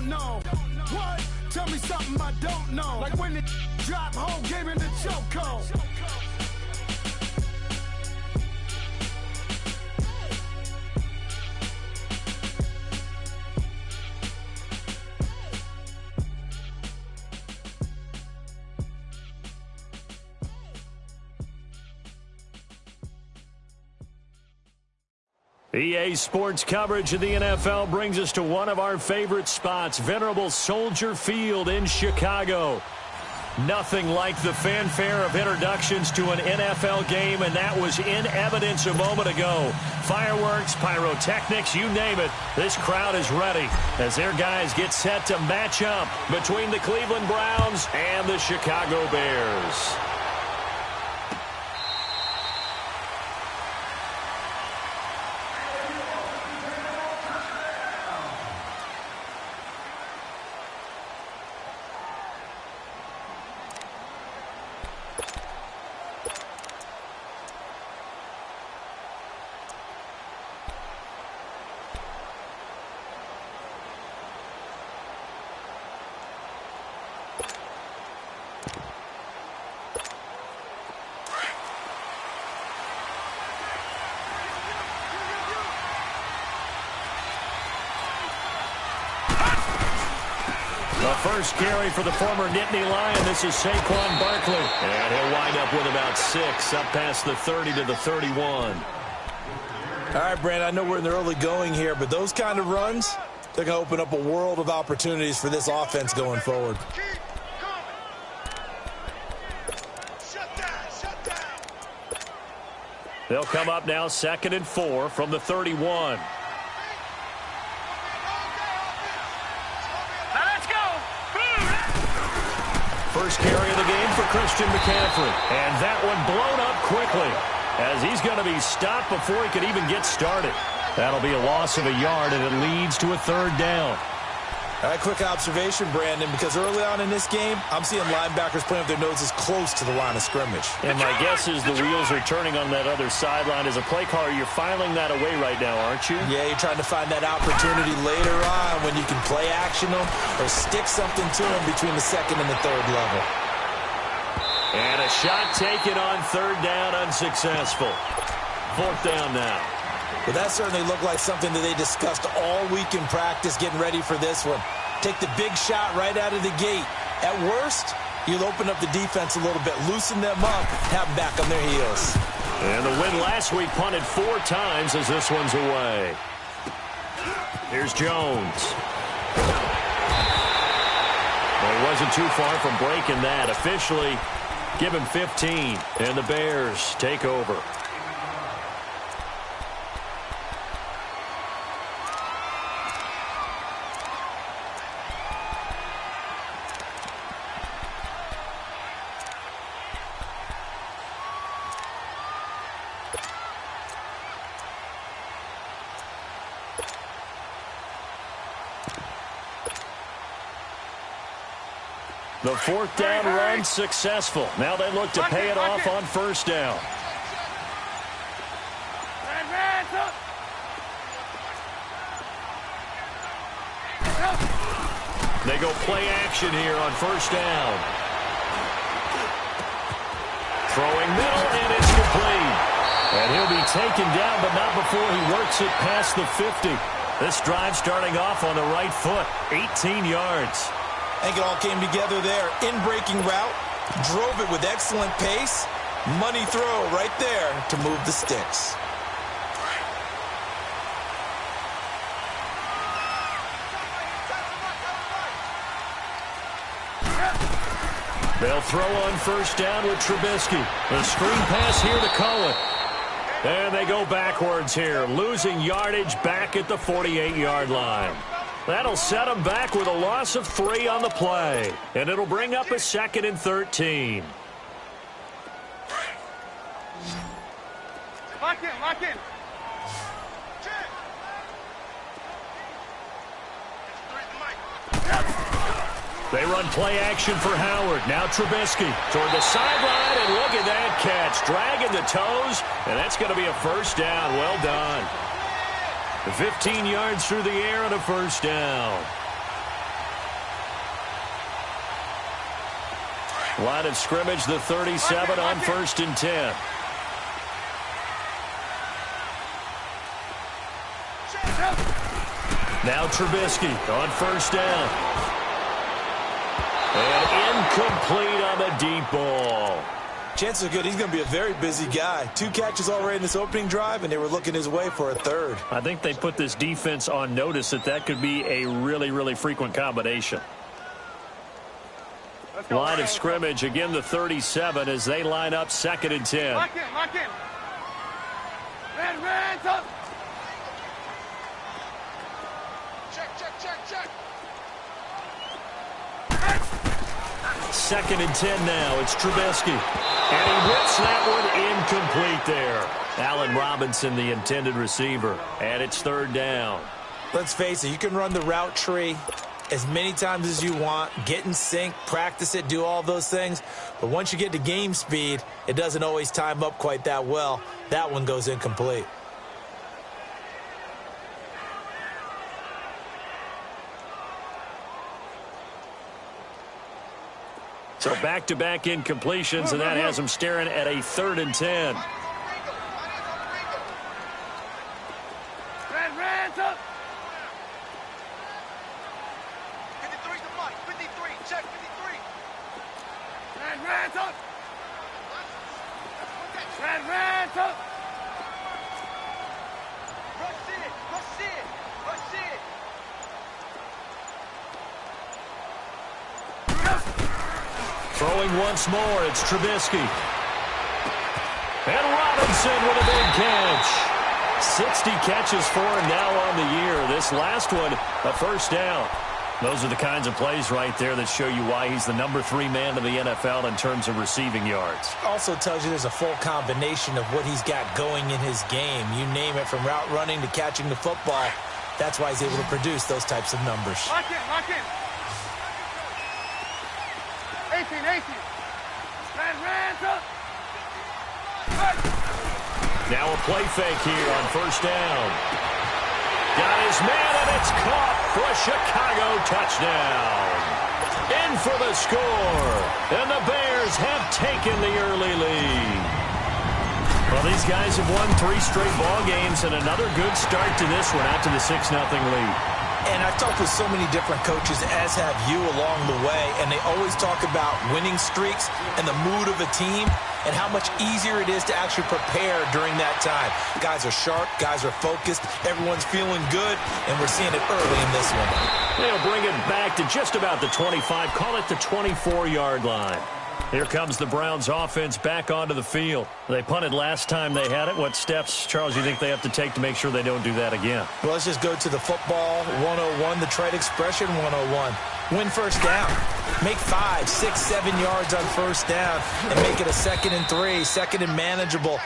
don't know. What? Tell me something I don't know. Like when it drop, whole game in the chokehold. EA Sports coverage of the NFL brings us to one of our favorite spots, venerable Soldier Field in Chicago. Nothing like the fanfare of introductions to an NFL game, and that was in evidence a moment ago. Fireworks, pyrotechnics, you name it, this crowd is ready as their guys get set to match up between the Cleveland Browns and the Chicago Bears. The first carry for the former Nittany Lion. This is Saquon Barkley. And he'll wind up with about 6, up past the 30 to the 31. All right, Brandon, I know we're in the early going here, but those kind of runs, they're going to open up a world of opportunities for this offense going forward. They'll come up now 2nd and 4 from the 31. First carry of the game for Christian McCaffrey. And that one blown up quickly as he's going to be stopped before he could even get started. That'll be a loss of a yard, and it leads to a 3rd down. All right, quick observation, Brandon, because early on in this game, I'm seeing linebackers playing with their noses close to the line of scrimmage. And my guess is the wheels are turning on that other sideline. As a play caller, you're filing that away right now, aren't you? Yeah, you're trying to find that opportunity later on when you can play action them or stick something to them between the 2nd and the 3rd level. And a shot taken on 3rd down, unsuccessful. 4th down now. But that certainly looked like something that they discussed all week in practice getting ready for this one. Take the big shot right out of the gate. At worst, you'll open up the defense a little bit, loosen them up, have them back on their heels. And the win last week punted 4 times as this one's away. Here's Jones. Well, he wasn't too far from breaking that. Officially, give him 15, and the Bears take over. The 4th down run successful. Now they look to pay it off on 1st down. They go play action here on 1st down. Throwing middle, and it's complete. And he'll be taken down, but not before he works it past the 50. This drive starting off on the right foot, 18 yards. I think it all came together there. In-breaking route, drove it with excellent pace. Money throw right there to move the sticks. They'll throw on 1st down with Trubisky. The screen pass here to Cohen. And they go backwards here, losing yardage back at the 48-yard line. That'll set them back with a loss of 3 on the play. And it'll bring up a 2nd and 13. Lock in, lock in. They run play action for Howard. Now Trubisky toward the sideline, and look at that catch. Dragging the toes, and that's going to be a 1st down. Well done. 15 yards through the air and a 1st down. Line of scrimmage, the 37 on 1st and 10. Now Trubisky on 1st down. And incomplete on the deep ball. Chances are good he's going to be a very busy guy. 2 catches already in this opening drive, and they were looking his way for a 3rd. I think they put this defense on notice that could be a really, really frequent combination. Line of scrimmage, again the 37 as they line up 2nd and 10. Lock in, lock in. Red, up. Check. 2nd and 10 now. It's Trubisky. And he whips that one incomplete there. Allen Robinson, the intended receiver. And it's 3rd down. Let's face it, you can run the route tree as many times as you want, get in sync, practice it, do all those things. But once you get to game speed, it doesn't always time up quite that well. That one goes incomplete. So back-to-back incompletions, and that has them staring at a 3rd and 10. Red, up. 53 to Mike. 53. Check 53. Red, up. Red, up. Rush it. Throwing once more, it's Trubisky. And Robinson with a big catch. 60 catches for him now on the year. This last one, a 1st down. Those are the kinds of plays right there that show you why he's the number 3 man in the NFL in terms of receiving yards. Also tells you there's a full combination of what he's got going in his game. You name it, from route running to catching the football. That's why he's able to produce those types of numbers. Lock in. 18. Red, up. Now a play fake here on 1st down. Got his man, and it's caught for a Chicago touchdown. In for the score, and the Bears have taken the early lead. Well, these guys have won 3 straight ball games, and another good start to this one out to the 6-0 lead. And I've talked with so many different coaches, as have you, along the way, and they always talk about winning streaks and the mood of a team and how much easier it is to actually prepare during that time. Guys are sharp, guys are focused, everyone's feeling good, and we're seeing it early in this one. They'll bring it back to just about the 25, call it the 24-yard line. Here comes the Browns offense back onto the field. They punted last time they had it. What steps, Charles, you think they have to take to make sure they don't do that again? Well, let's just go to the football 101, the trade expression 101. Win 1st down. Make 5, 6, 7 yards on 1st down and make it a 2nd and 3, 2nd and manageable.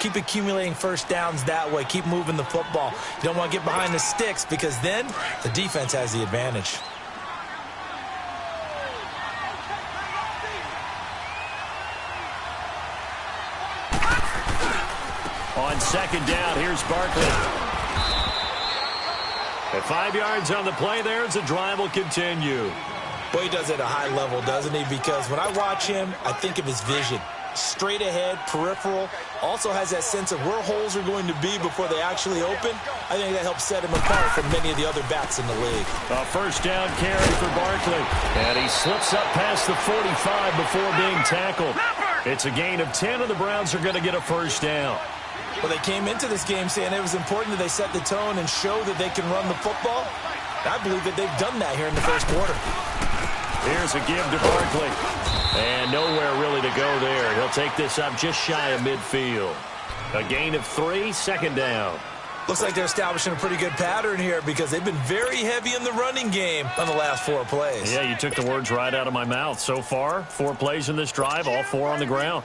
Keep accumulating 1st downs that way. Keep moving the football. You don't want to get behind the sticks because then the defense has the advantage. On 2nd down, here's Barkley. At 5 yards on the play there, as the drive will continue. Well, he does it at a high level, doesn't he? Because when I watch him, I think of his vision. Straight ahead, peripheral. Also has that sense of where holes are going to be before they actually open. I think that helps set him apart from many of the other backs in the league. A 1st down carry for Barkley. And he slips up past the 45 before being tackled. It's a gain of 10, and the Browns are going to get a 1st down. Well, they came into this game saying it was important that they set the tone and show that they can run the football. I believe that they've done that here in the 1st quarter. Here's a give to Barkley. And nowhere really to go there. He'll take this up just shy of midfield. A gain of 3, 2nd down. Looks like they're establishing a pretty good pattern here because they've been very heavy in the running game on the last 4 plays. Yeah, you took the words right out of my mouth. So far, 4 plays in this drive, all 4 on the ground.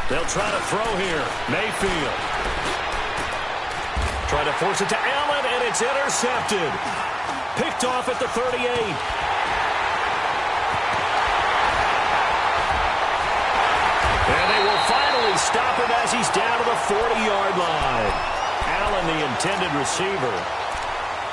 They'll try to throw here. Mayfield. Try to force it to Allen, and it's intercepted. Picked off at the 38. finally stop him as he's down to the 40-yard line. Allen, the intended receiver.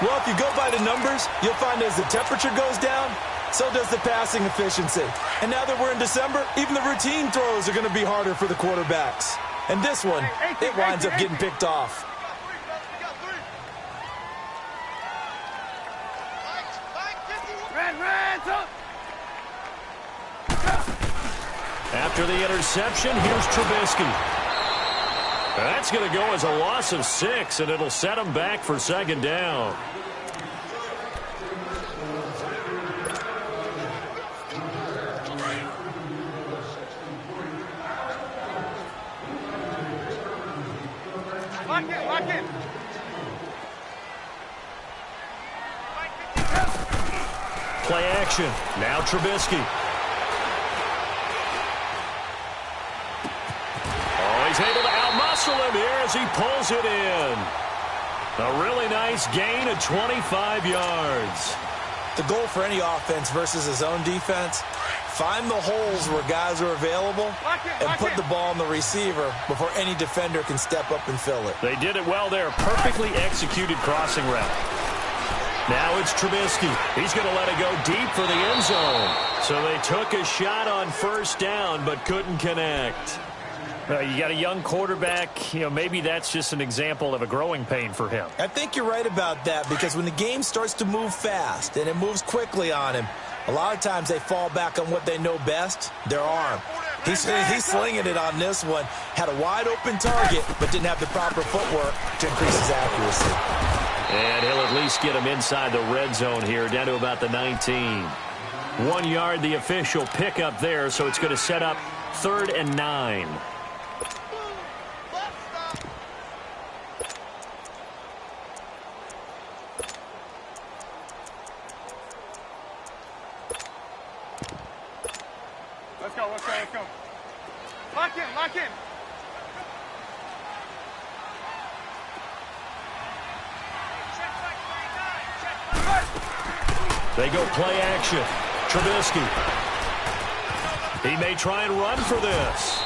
Well, if you go by the numbers, you'll find as the temperature goes down, so does the passing efficiency. And now that we're in December, even the routine throws are going to be harder for the quarterbacks. And this one, it winds up getting picked off. After the interception, here's Trubisky. That's going to go as a loss of 6, and it'll set him back for second down. Lock in. Play action. Now Trubisky. He's able to outmuscle him here as he pulls it in. A really nice gain of 25 yards. The goal for any offense versus his own defense, find the holes where guys are available and put the ball on the receiver before any defender can step up and fill it. They did it well there. Perfectly executed crossing route. Now it's Trubisky. He's going to let it go deep for the end zone. So they took a shot on first down but couldn't connect. You got a young quarterback, maybe that's just an example of a growing pain for him. I think you're right about that, because when the game starts to move fast and it moves quickly on him, a lot of times they fall back on what they know best, their arm. He's slinging it on this one. Had a wide open target, but didn't have the proper footwork to increase his accuracy. And he'll at least get him inside the red zone here, down to about the 19. 1 yard, the official pickup there, so it's going to set up 3rd and 9. Let's go. Lock in. They go play action. Trubisky. He may try and run for this.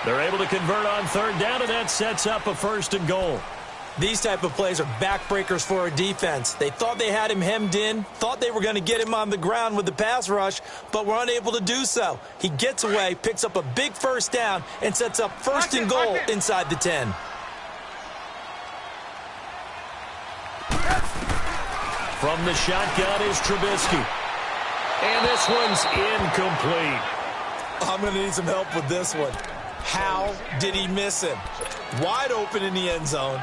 They're able to convert on 3rd down, and that sets up a 1st and goal. These type of plays are backbreakers for a defense. They thought they had him hemmed in, thought they were going to get him on the ground with the pass rush, but were unable to do so. He gets away, picks up a big 1st down, and sets up 1st and goal inside the 10. From the shotgun is Trubisky. And this one's incomplete. I'm going to need some help with this one. How did he miss him? Wide open in the end zone.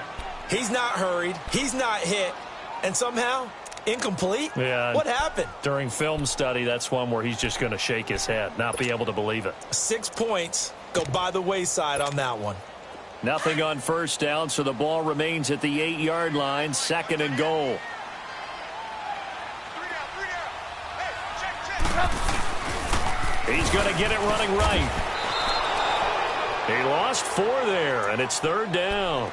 He's not hurried. He's not hit. And somehow, incomplete? Yeah. What happened? During film study, that's one where he's just going to shake his head, not be able to believe it. 6 points go by the wayside on that one. Nothing on 1st down, so the ball remains at the 8-yard line, 2nd and goal. He's going to get it running right. He lost 4 there, and it's 3rd down.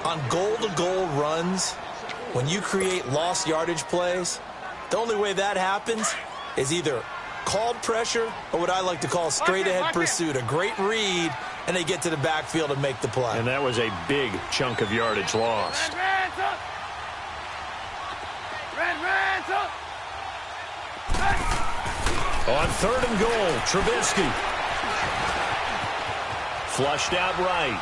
On goal-to-goal runs, when you create lost yardage plays, the only way that happens is either called pressure or what I like to call straight-ahead pursuit. A great read, and they get to the backfield and make the play. And that was a big chunk of yardage lost. On 3rd and goal, Trubisky. Flushed out right.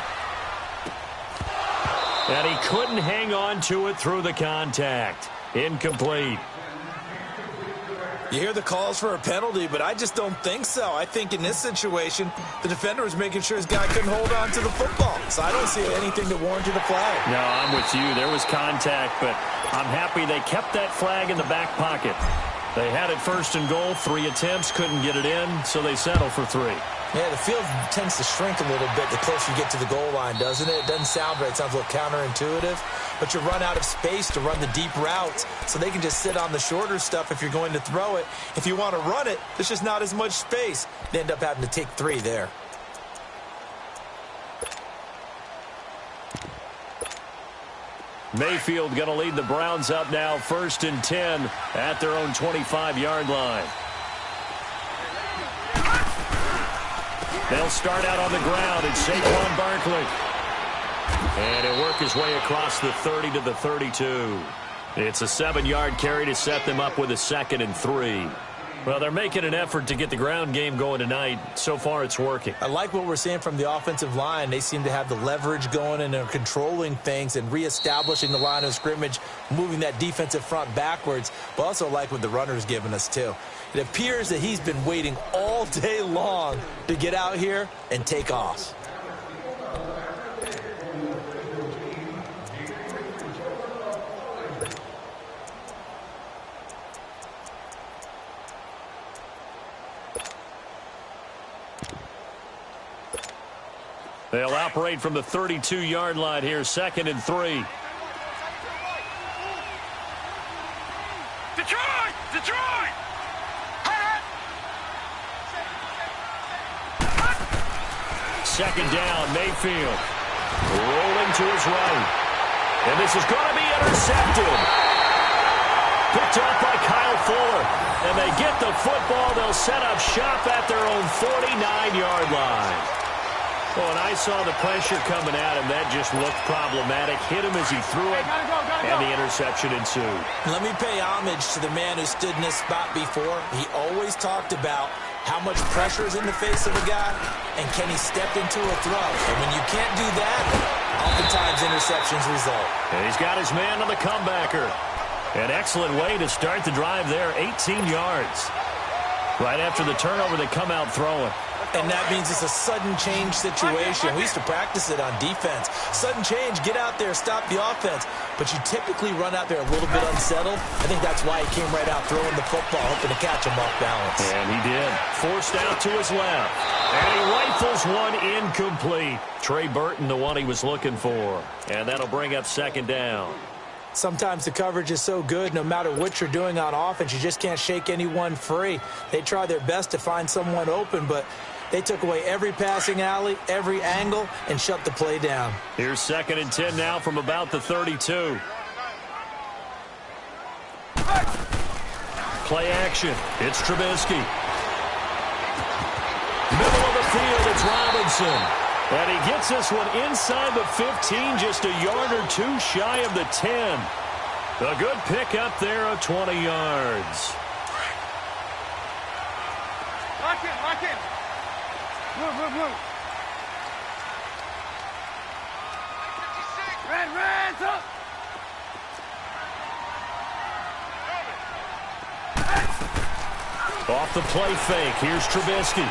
And he couldn't hang on to it through the contact. Incomplete. You hear the calls for a penalty, but I just don't think so. I think in this situation, the defender was making sure his guy couldn't hold on to the football. So I don't see anything that warranted a flag. No, I'm with you. There was contact, but I'm happy they kept that flag in the back pocket. They had it 1st and goal, 3 attempts, couldn't get it in, so they settle for 3. Yeah, the field tends to shrink a little bit the closer you get to the goal line, doesn't it? It doesn't sound right. It sounds a little counterintuitive. But you run out of space to run the deep routes, so they can just sit on the shorter stuff if you're going to throw it. If you want to run it, there's just not as much space. They end up having to take 3 there. Mayfield going to lead the Browns up now, 1st and 10 at their own 25-yard line. They'll start out on the ground. It's Saquon Barkley. And he'll work his way across the 30 to the 32. It's a 7-yard carry to set them up with a 2nd and 3. Well, they're making an effort to get the ground game going tonight. So far, it's working. I like what we're seeing from the offensive line. They seem to have the leverage going, and they're controlling things and reestablishing the line of scrimmage, moving that defensive front backwards. But also like what the runner's giving us, too. It appears that he's been waiting all day long to get out here and take off. They'll operate from the 32-yard line here, 2nd and 3. Detroit! Detroit! Second down, Mayfield. Rolling to his right. And this is going to be intercepted. Picked up by Kyle Fuller. And they get the football. They'll set up shop at their own 49-yard line. Well, when I saw the pressure coming at him, that just looked problematic. Hit him as he threw it, and the interception ensued. Let me pay homage to the man who stood in this spot before. He always talked about how much pressure is in the face of a guy, and can he step into a throw? And when you can't do that, oftentimes interceptions result. And he's got his man on the comebacker. An excellent way to start the drive there, 18 yards. Right after the turnover, they come out throwing. And that means it's a sudden change situation. We used to practice it on defense. Sudden change, get out there, stop the offense. But you typically run out there a little bit unsettled. I think that's why he came right out throwing the football, hoping to catch him off balance. And he did. Forced out to his left. And he rifles one incomplete. Trey Burton, the one he was looking for. And that'll bring up 2nd down. Sometimes the coverage is so good, no matter what you're doing on offense, you just can't shake anyone free. They try their best to find someone open, but they took away every passing alley, every angle, and shut the play down. Here's 2nd and 10 now from about the 32. Play action. It's Trubisky. Middle of the field, it's Robinson. And he gets this one inside the 15, just a yard or two shy of the 10. A good pick up there of 20 yards. Lock in, lock in. Move. Red, up. Off the play fake, here's Trubisky.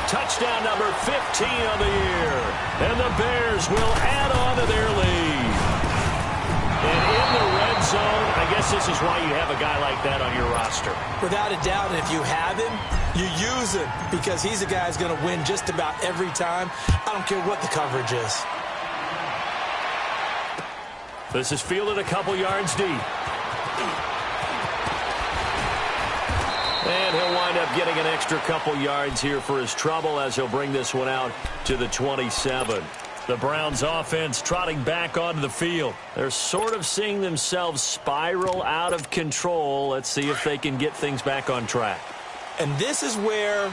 Touchdown number 15 of the year. And the Bears will add on to their lead. And in the red zone, I guess this is why you have a guy like that on your roster. Without a doubt, and if you have him, you use him because he's a guy who's going to win just about every time. I don't care what the coverage is. This is fielded a couple yards deep. And he'll wind up getting an extra couple yards here for his trouble as he'll bring this one out to the 27. The Browns offense trotting back onto the field. They're sort of seeing themselves spiral out of control. Let's see if they can get things back on track. And this is where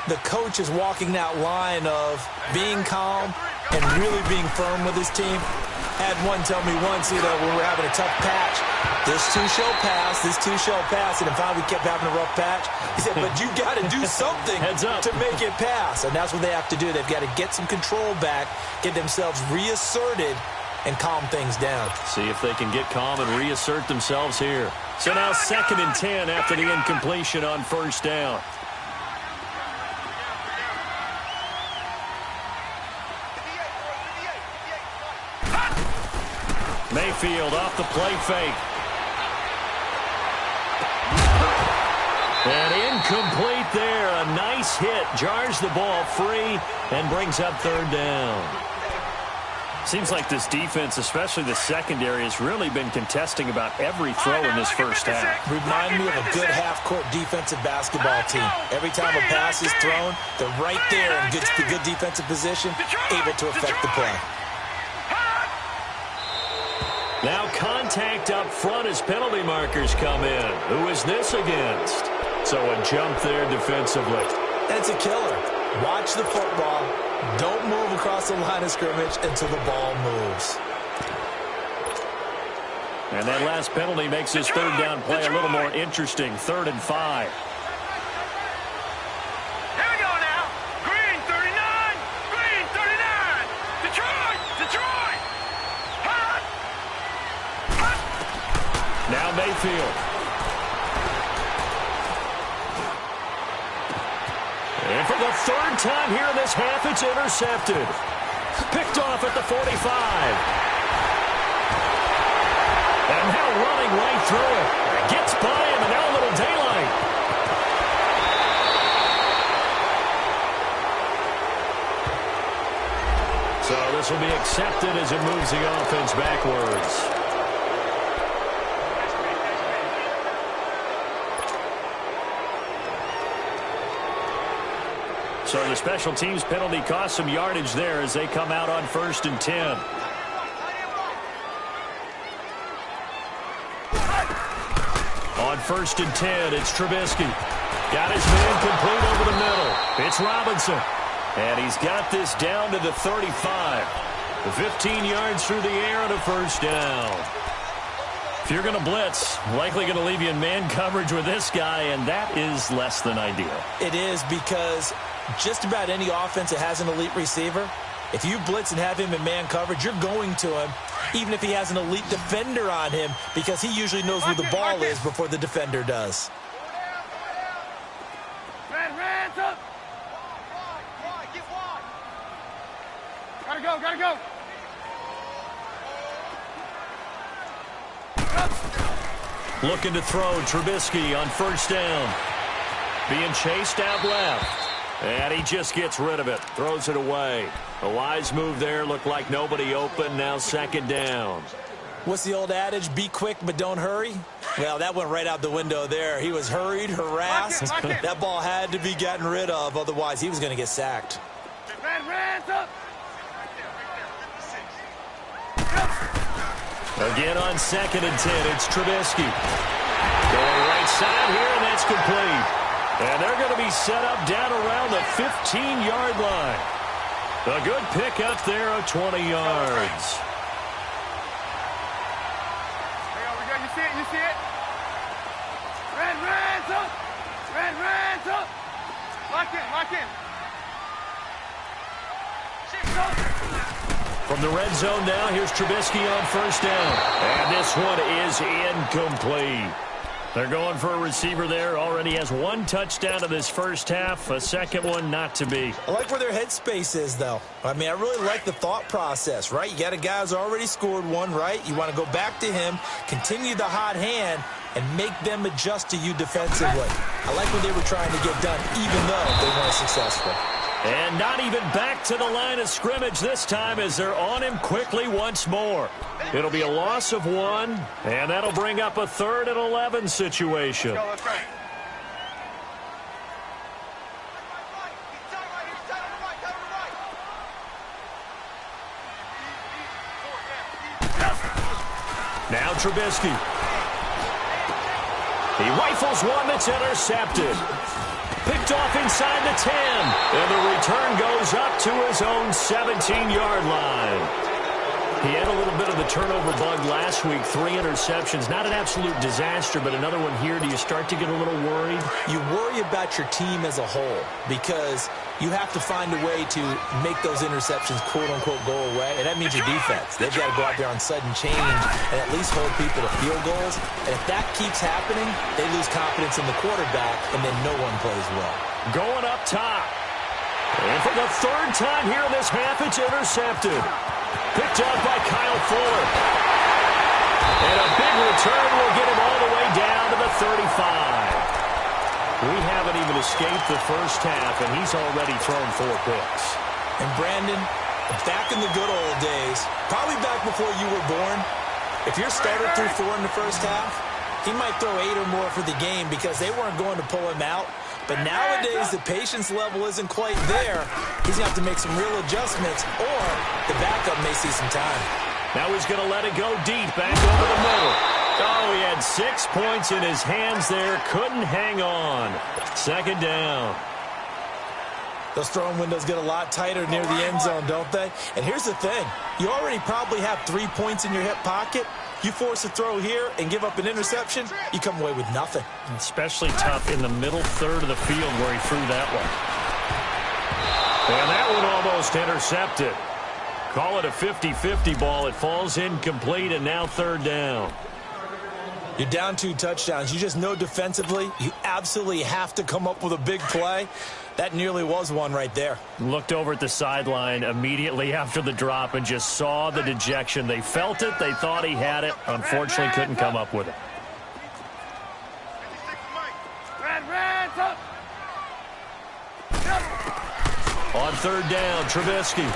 the coach is walking that line of being calm and really being firm with his team. Had one tell me once, when we were having a tough patch, this too shall pass, this too shall pass, and finally we kept having a rough patch. He said, but you got to do something to make it pass, and that's what they have to do. They've got to get some control back, get themselves reasserted, and calm things down. See if they can get calm and reassert themselves here. So now 2nd and 10 after the incompletion on 1st down. Mayfield off the play fake. And incomplete there. A nice hit. Jars the ball free and brings up 3rd down. Seems like this defense, especially the secondary, has really been contesting about every throw in this first half. Remind me of a good half-court defensive basketball team. Every time a pass is thrown, they're right there in good defensive position, able to affect the play. Now contact up front as penalty markers come in. Who is this against? So a jump there defensively. That's a killer. Watch the football. Don't move across the line of scrimmage until the ball moves. And that last penalty makes this third down play a little more interesting. 3rd and 5. Here we go now. Green 39. Green 39. Detroit. Detroit. Hot. Hot. Now Mayfield. And for the 3rd time here in this half, it's intercepted. Picked off at the 45. And now running right through it. Gets by him, and now a little daylight. So this will be accepted as it moves the offense backwards. So the special teams penalty cost some yardage there as they come out on 1st and 10. On 1st and 10, it's Trubisky. Got his man complete over the middle. It's Robinson. And he's got this down to the 35. 15 yards through the air and a 1st down. If you're going to blitz, likely going to leave you in man coverage with this guy, and that is less than ideal. It is, because just about any offense that has an elite receiver, if you blitz and have him in man coverage, you're going to him, even if he has an elite defender on him, because he usually knows where the ball is before the defender does. Hands up. Wide, get wide. Gotta go, gotta go. Looking to throw, Trubisky on 1st down. Being chased out left. And he just gets rid of it. Throws it away. A wise move there. Looked like nobody open. Now 2nd down. What's the old adage? Be quick, but don't hurry? Well, that went right out the window there. He was hurried, harassed. Lock in. That ball had to be gotten rid of. Otherwise, he was going to get sacked. Hands up. Again on 2nd and 10, it's Trubisky. Going right side here, and that's complete. And they're going to be set up down around the 15-yard line. A good pick up there of 20 yards. You see it, you see it. Hands up. Hands up. Lock in. From the red zone now, here's Trubisky on 1st down. And this one is incomplete. They're going for a receiver there. Already has 1 touchdown in this 1st half. A 2nd one not to be. I like where their headspace is, though. I mean, I really like the thought process, right? You got a guy who's already scored 1, right? You want to go back to him, continue the hot hand, and make them adjust to you defensively. I like what they were trying to get done, even though they weren't successful. And not even back to the line of scrimmage this time as they're on him quickly once more. It'll be a loss of 1, and that'll bring up a 3rd and 11 situation. Let's go. Now Trubisky. He rifles one that's intercepted. Picked off inside the 10. And the return goes up to his own 17-yard line. He had a little bit of the turnover bug last week. 3 interceptions. Not an absolute disaster, but another one here. Do you start to get a little worried? You worry about your team as a whole because you have to find a way to make those interceptions, quote-unquote, go away. And that means your defense. They've got to go out there on sudden change and at least hold people to field goals. And if that keeps happening, they lose confidence in the quarterback, and then no one plays well. Going up top. And for the 3rd time here in this half, it's intercepted. Picked up by Kyle Fuller. And a big return will get him all the way down to the 35. We haven't even escaped the 1st half, and he's already thrown 4 picks. And Brandon, back in the good old days, probably back before you were born, if your starter threw 4 in the 1st half, he might throw 8 or more for the game because they weren't going to pull him out. But nowadays, the patience level isn't quite there. He's going to have to make some real adjustments, or the backup may see some time. Now he's going to let it go deep, back over the middle. Oh, he had 6 points in his hands there. Couldn't hang on. Second down. Those throwing windows get a lot tighter near the end zone, don't they? And here's the thing. You already probably have 3 points in your hip pocket. You force a throw here and give up an interception, you come away with nothing. Especially tough in the middle third of the field where he threw that one. And that one almost intercepted. Call it a 50-50 ball. It falls incomplete, and now third down. You're down 2 touchdowns. You just know defensively you absolutely have to come up with a big play. That nearly was one right there. Looked over at the sideline immediately after the drop and just saw the dejection. They felt it. They thought he had it. Unfortunately, couldn't come up with it. On third down, Trubisky.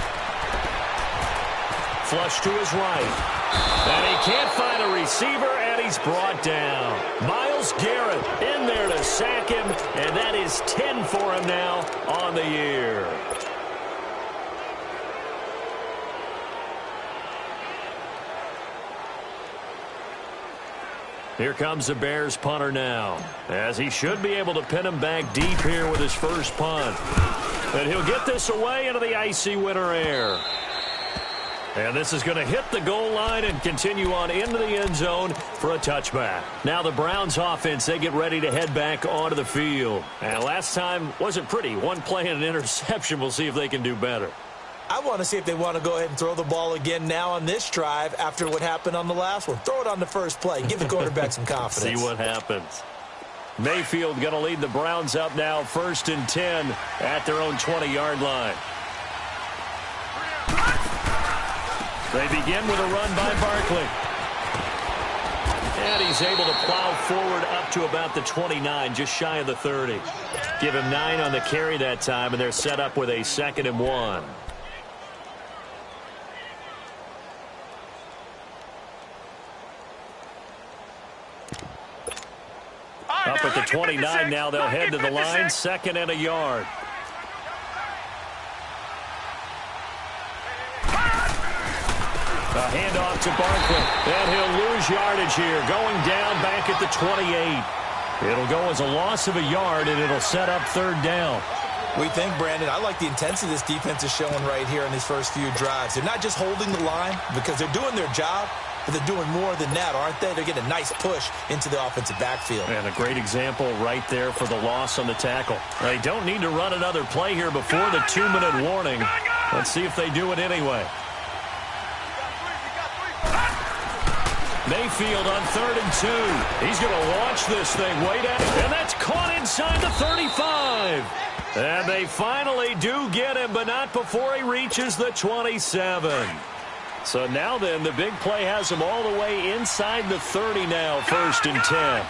Flush to his right. And he can't find a receiver, and he's brought down. Myles Garrett in there to sack him, and that is 10 for him now on the year. Here comes the Bears punter now, as he should be able to pin him back deep here with his first punt. And he'll get this away into the icy winter air. And this is going to hit the goal line and continue on into the end zone for a touchback. Now the Browns offense, they get ready to head back onto the field. And last time wasn't pretty. One play and an interception. We'll see if they can do better. I want to see if they want to go ahead and throw the ball again now on this drive after what happened on the last one. Throw it on the first play. Give the quarterback some confidence. See what happens. Mayfield going to lead the Browns up now, 1st and 10 at their own 20-yard line. They begin with a run by Barkley. And he's able to plow forward up to about the 29, just shy of the 30. Give him 9 on the carry that time, and they're set up with a 2nd and 1. Up at the 29 now, they'll head to the line, 2nd and a yard. A handoff to Barkley, and he'll lose yardage here, going down back at the 28. It'll go as a loss of a yard, and it'll set up third down. We think, Brandon, I like the intensity this defense is showing right here in these first few drives. They're not just holding the line because they're doing their job, but they're doing more than that, aren't they? They're getting a nice push into the offensive backfield. And a great example right there for the loss on the tackle. They don't need to run another play here before the 2-minute warning. Let's see if they do it anyway. Mayfield on 3rd and 2. He's going to launch this thing way down. And that's caught inside the 35. And they finally do get him, but not before he reaches the 27. So now then, the big play has him all the way inside the 30 now, 1st and 10.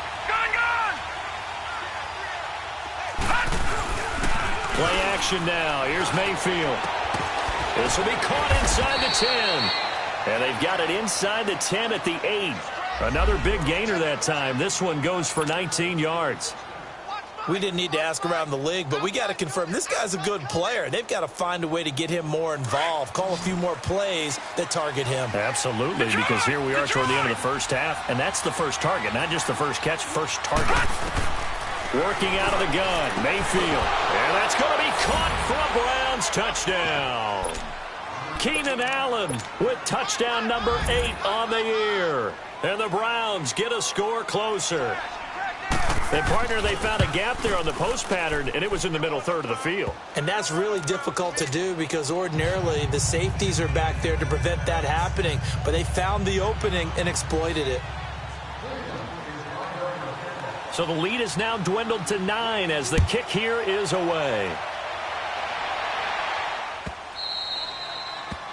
Play action now. Here's Mayfield. This will be caught inside the 10. And they've got it inside the 10 at the 8. Another big gainer that time. This one goes for 19 yards. We didn't need to ask around the league, but we got to confirm this guy's a good player. They've got to find a way to get him more involved, call a few more plays that target him. Absolutely, because here we are toward the end of the first half, and that's the first target, not just the first catch, first target. Working out of the gun, Mayfield. And that's going to be caught for a Browns touchdown. Keenan Allen with touchdown number 8 on the year. And the Browns get a score closer. And, partner, they found a gap there on the post pattern, and it was in the middle third of the field. And that's really difficult to do because ordinarily the safeties are back there to prevent that happening. But they found the opening and exploited it. So the lead is now dwindled to 9 as the kick here is away.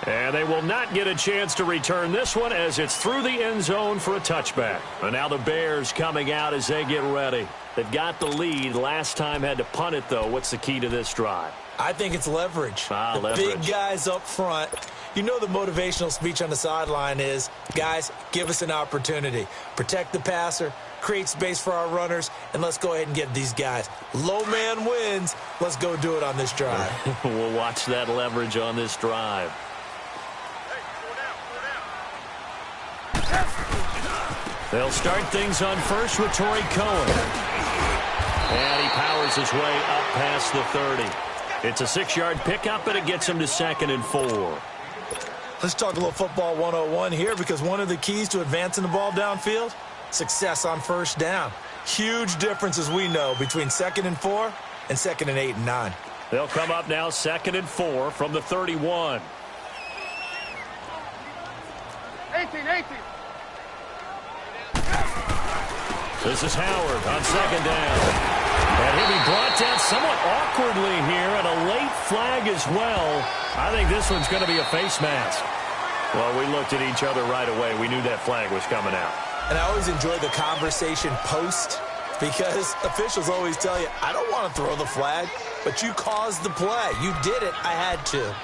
And they will not get a chance to return this one as it's through the end zone for a touchback. And now the Bears coming out as they get ready. They've got the lead. Last time had to punt it, though. What's the key to this drive? I think it's leverage. Leverage. Big guys up front. You know the motivational speech on the sideline is, guys, give us an opportunity. Protect the passer, create space for our runners, and let's go ahead and get these guys. Low man wins. Let's go do it on this drive. We'll watch that leverage on this drive. They'll start things on first with Torrey Cohen. And he powers his way up past the 30. It's a 6-yard pickup, and it gets him to 2nd and 4. Let's talk a little football 101 here, because one of the keys to advancing the ball downfield, success on first down. Huge difference, as we know, between 2nd and 4 and 2nd and 8 and 9. They'll come up now 2nd and 4 from the 31. 18. This is Howard on 2nd down. And he'll be brought down somewhat awkwardly here, and a late flag as well. I think this one's going to be a face mask. Well, we looked at each other right away. We knew that flag was coming out. And I always enjoy the conversation post, because officials always tell you, I don't want to throw the flag, but you caused the play. You did it. I had to.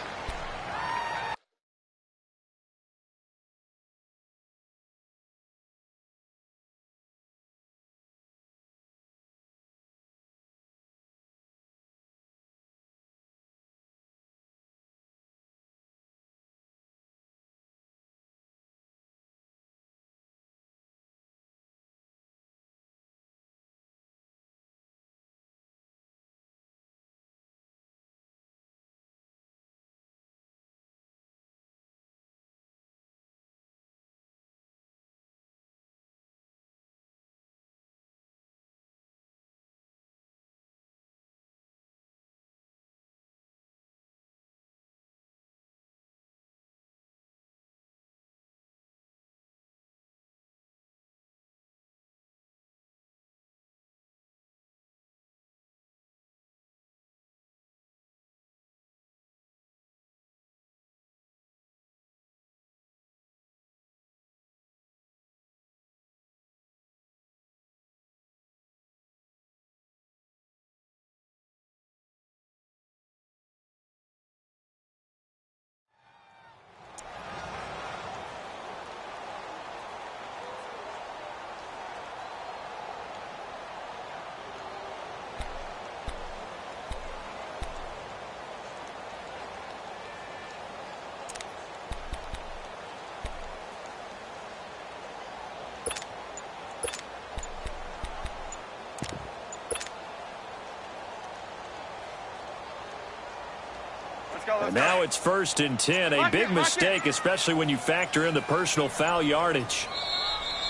And now it's 1st and 10. A big mistake, especially when you factor in the personal foul yardage.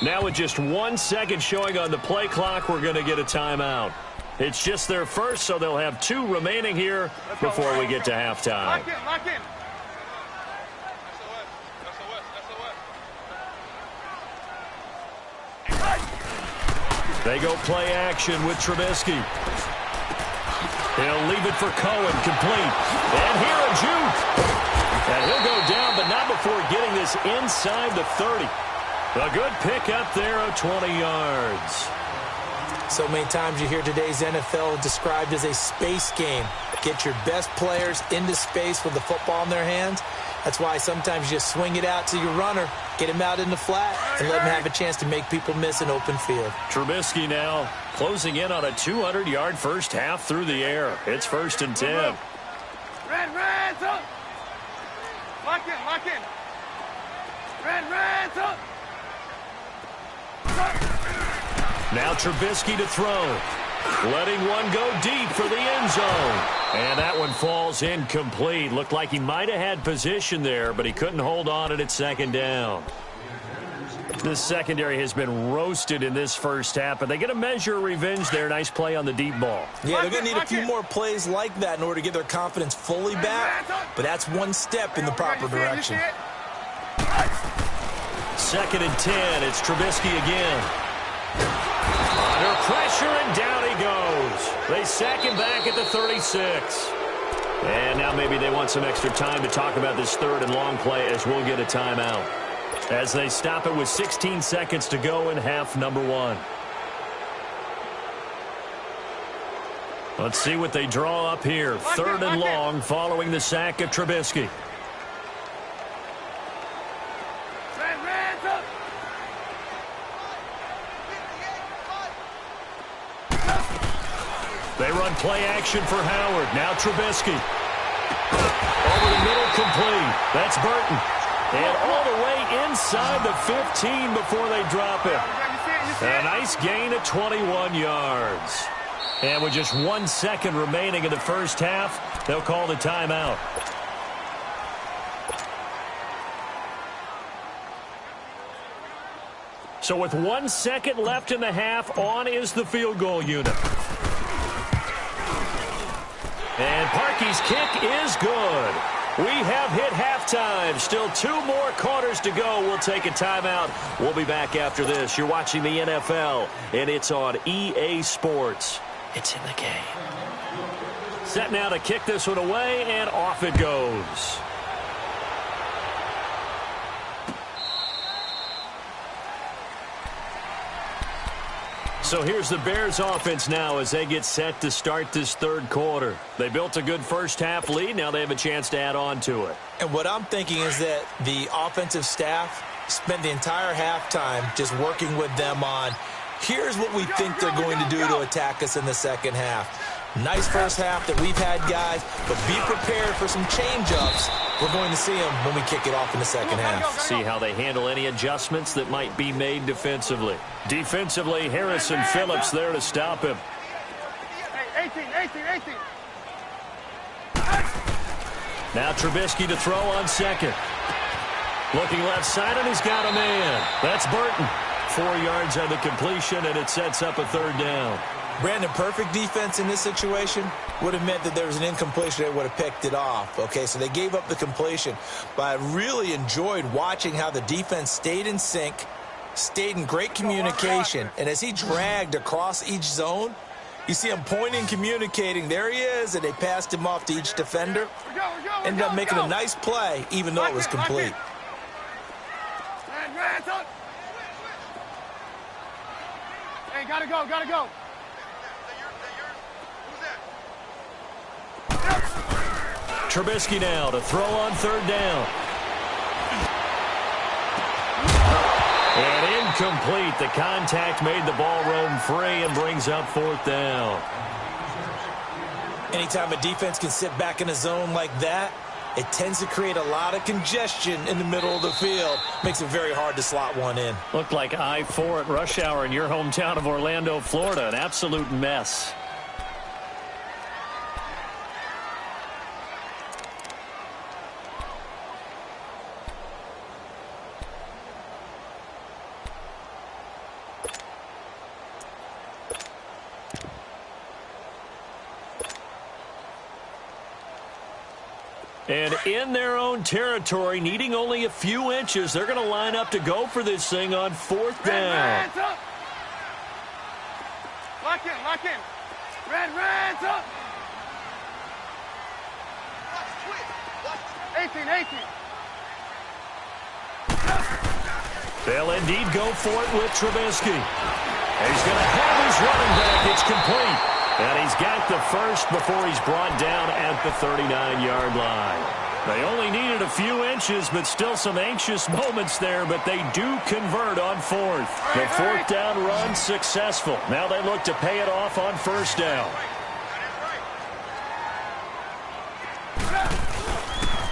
Now with just 1 second showing on the play clock, we're going to get a timeout. It's just their first, so they'll have 2 remaining here before we get to halftime. Lock in. They go play action with Trubisky. He'll leave it for Cohen, complete. And here a juke. And he'll go down, but not before getting this inside the 30. A good pickup there of 20 yards. So many times you hear today's NFL described as a space game. Get your best players into space with the football in their hands. That's why sometimes you just swing it out to your runner, get him out in the flat, and let him have a chance to make people miss an open field. Trubisky now closing in on a 200-yard first half through the air. It's 1st and 10. Red, up. Lock in. Red, up. Now Trubisky to throw. Letting one go deep for the end zone. And that one falls incomplete. Looked like he might have had position there, but he couldn't hold on it at 2nd down. This secondary has been roasted in this first half, but they get a measure of revenge there. Nice play on the deep ball. Yeah, they're going to need a few more plays like that in order to get their confidence fully back, but that's one step in the proper direction. 2nd and 10. It's Trubisky again. Under pressure, and down he goes. They sack him back at the 36. And now maybe they want some extra time to talk about this 3rd and long play, as we'll get a timeout. As they stop it with 16 seconds to go in half number 1. Let's see what they draw up here. 3rd and long following the sack of Trubisky. They run play action for Howard. Now Trubisky. Over the middle, complete. That's Burton. And all the way inside the 15 before they drop it. A nice gain of 21 yards. And with just 1 second remaining in the first half, they'll call the timeout. So with 1 second left in the half, on is the field goal unit. And Parkey's kick is good. We have hit halftime. Still 2 more quarters to go. We'll take a timeout. We'll be back after this. You're watching the NFL, and it's on EA Sports. It's in the game. Set now to kick this one away, and off it goes. So here's the Bears offense now as they get set to start this third quarter. They built a good first half lead. Now they have a chance to add on to it. And what I'm thinking is that the offensive staff spent the entire halftime just working with them on, here's what we think they're going to do to attack us in the second half. Nice first half that we've had, guys, but be prepared for some change-ups. We're going to see them when we kick it off in the second half. See how they handle any adjustments that might be made defensively. Defensively, Harrison Phillips there to stop him. 18. Now Trubisky to throw on second. Looking left side, and he's got a man. That's Burton. 4 yards on the completion, and it sets up a third down. Brandon, perfect defense in this situation would have meant that there was an incompletion. They would have picked it off. Okay, so they gave up the completion. But I really enjoyed watching how the defense stayed in sync, stayed in great communication. And as he dragged across each zone, you see him pointing, communicating. There he is, and they passed him off to each defender. Ended up making a nice play, even though it was complete. Hey, gotta go. Trubisky now to throw on third down. And incomplete. The contact made the ball roam free and brings up fourth down. Anytime a defense can sit back in a zone like that, it tends to create a lot of congestion in the middle of the field. Makes it very hard to slot one in. Looked like I-4 at rush hour in your hometown of Orlando, Florida. An absolute mess. And in their own territory, needing only a few inches, they're going to line up to go for this thing on fourth down. Lock in. Red's up. 18. They'll indeed go for it with Trubisky. He's going to have his running back. It's complete. And he's got the first before he's brought down at the 39-yard line. They only needed a few inches, but still some anxious moments there, but they do convert on fourth. The fourth down run successful. Now they look to pay it off on first down.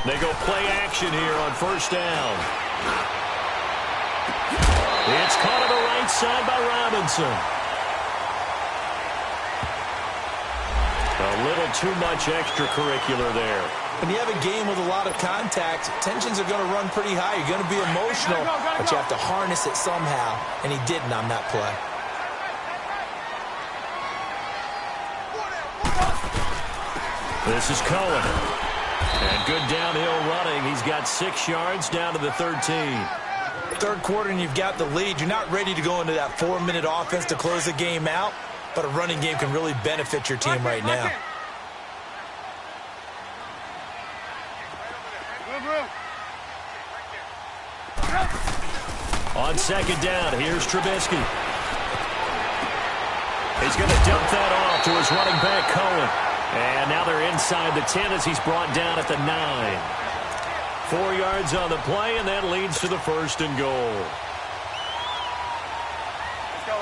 They go play action here on first down. It's caught on the right side by Robinson. A little too much extracurricular there. When you have a game with a lot of contact, tensions are going to run pretty high. You're going to be emotional, but you have to harness it somehow, and he didn't on that play. This is Cohen. And good downhill running. He's got 6 yards down to the 13. Third quarter, and you've got the lead. You're not ready to go into that 4-minute offense to close the game out, but a running game can really benefit your team right now. On second down, here's Trubisky. He's going to dump that off to his running back, Cohen. And now they're inside the 10 as he's brought down at the 9. 4 yards on the play, and that leads to the first and goal. Let's go.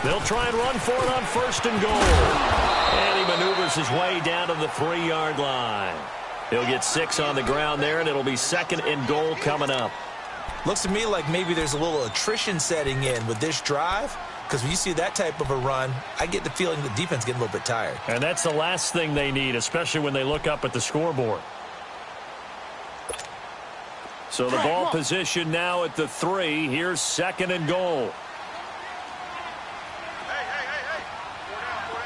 They'll try and run for it on first and goal. And he maneuvers his way down to the 3-yard line. He'll get 6 on the ground there, and it'll be 2nd and goal coming up. Looks to me like maybe there's a little attrition setting in with this drive, because when you see that type of a run, I get the feeling the defense getting a little bit tired. And that's the last thing they need, especially when they look up at the scoreboard. So the ball position now at the 3. Here's 2nd and goal. Hey.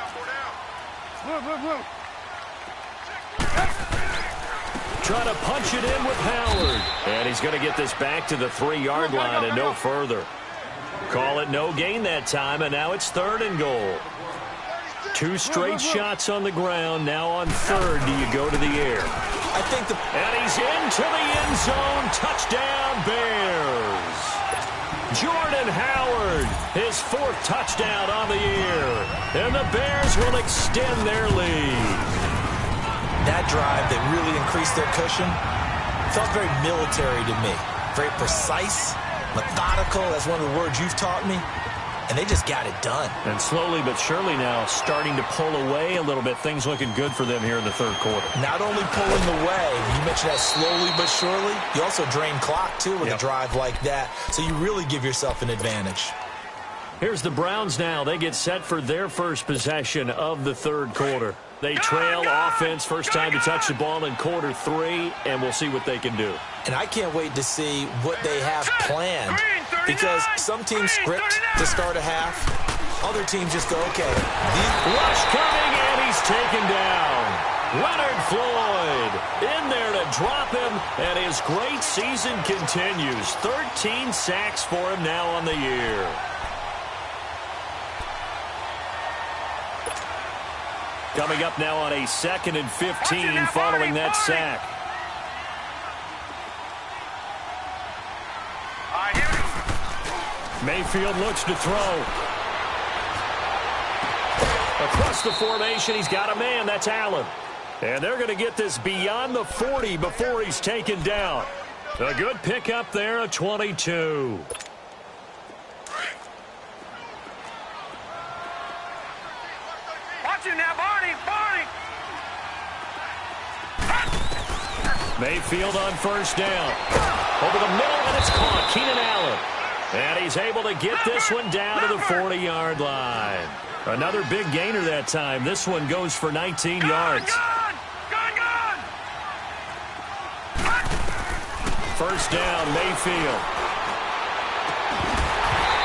Four down. Trying to punch it in with Howard. And he's going to get this back to the 3-yard line and no further. Call it no gain that time, and now it's 3rd and goal. 2 straight shots on the ground. Now on 3rd, do you go to the air? And he's into the end zone. Touchdown, Bears. Jordan Howard, his 4th touchdown on the year. And the Bears will extend their lead. That drive that really increased their cushion felt very military to me. Very precise, methodical. That's one of the words you've taught me. And they just got it done. And slowly but surely now starting to pull away a little bit. Things looking good for them here in the 3rd quarter. Not only pulling away, you mentioned that slowly but surely, you also drain clock, too, with a drive like that. So you really give yourself an advantage. Here's the Browns now. They get set for their first possession of the 3rd quarter. They trail offense, first time to touch the ball in quarter 3, and we'll see what they can do. And I can't wait to see what they have planned, because some teams script to start a half. Other teams just go, okay. Rush coming, and he's taken down. Leonard Floyd in there to drop him, and his great season continues. 13 sacks for him now on the year. Coming up now on a 2nd and 15 following that sack. Mayfield looks to throw. Across the formation, he's got a man. That's Allen. And they're going to get this beyond the 40 before he's taken down. A good pickup there, a 22. Watch him now, Barney. Mayfield on first down. Over the middle, and it's caught. Keenan Allen. And he's able to get this one down to the 40-yard line. Another big gainer that time. This one goes for 19 yards. First down, Mayfield.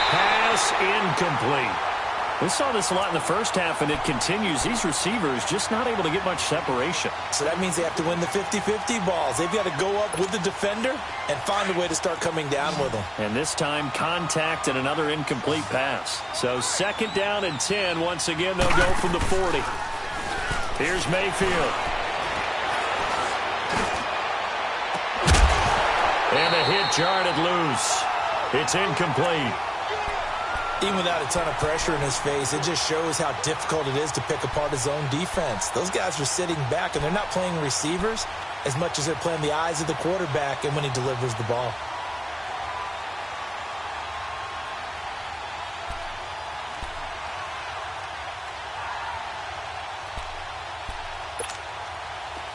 Pass incomplete. We saw this a lot in the first half, and it continues. These receivers just not able to get much separation. So that means they have to win the 50-50 balls. They've got to go up with the defender and find a way to start coming down with them. And this time, contact and another incomplete pass. So 2nd down and 10. Once again, they'll go from the 40. Here's Mayfield. And the hit jarred it loose. It's incomplete. Even without a ton of pressure in his face, it just shows how difficult it is to pick apart his own defense. Those guys are sitting back, and they're not playing receivers as much as they're playing the eyes of the quarterback and when he delivers the ball.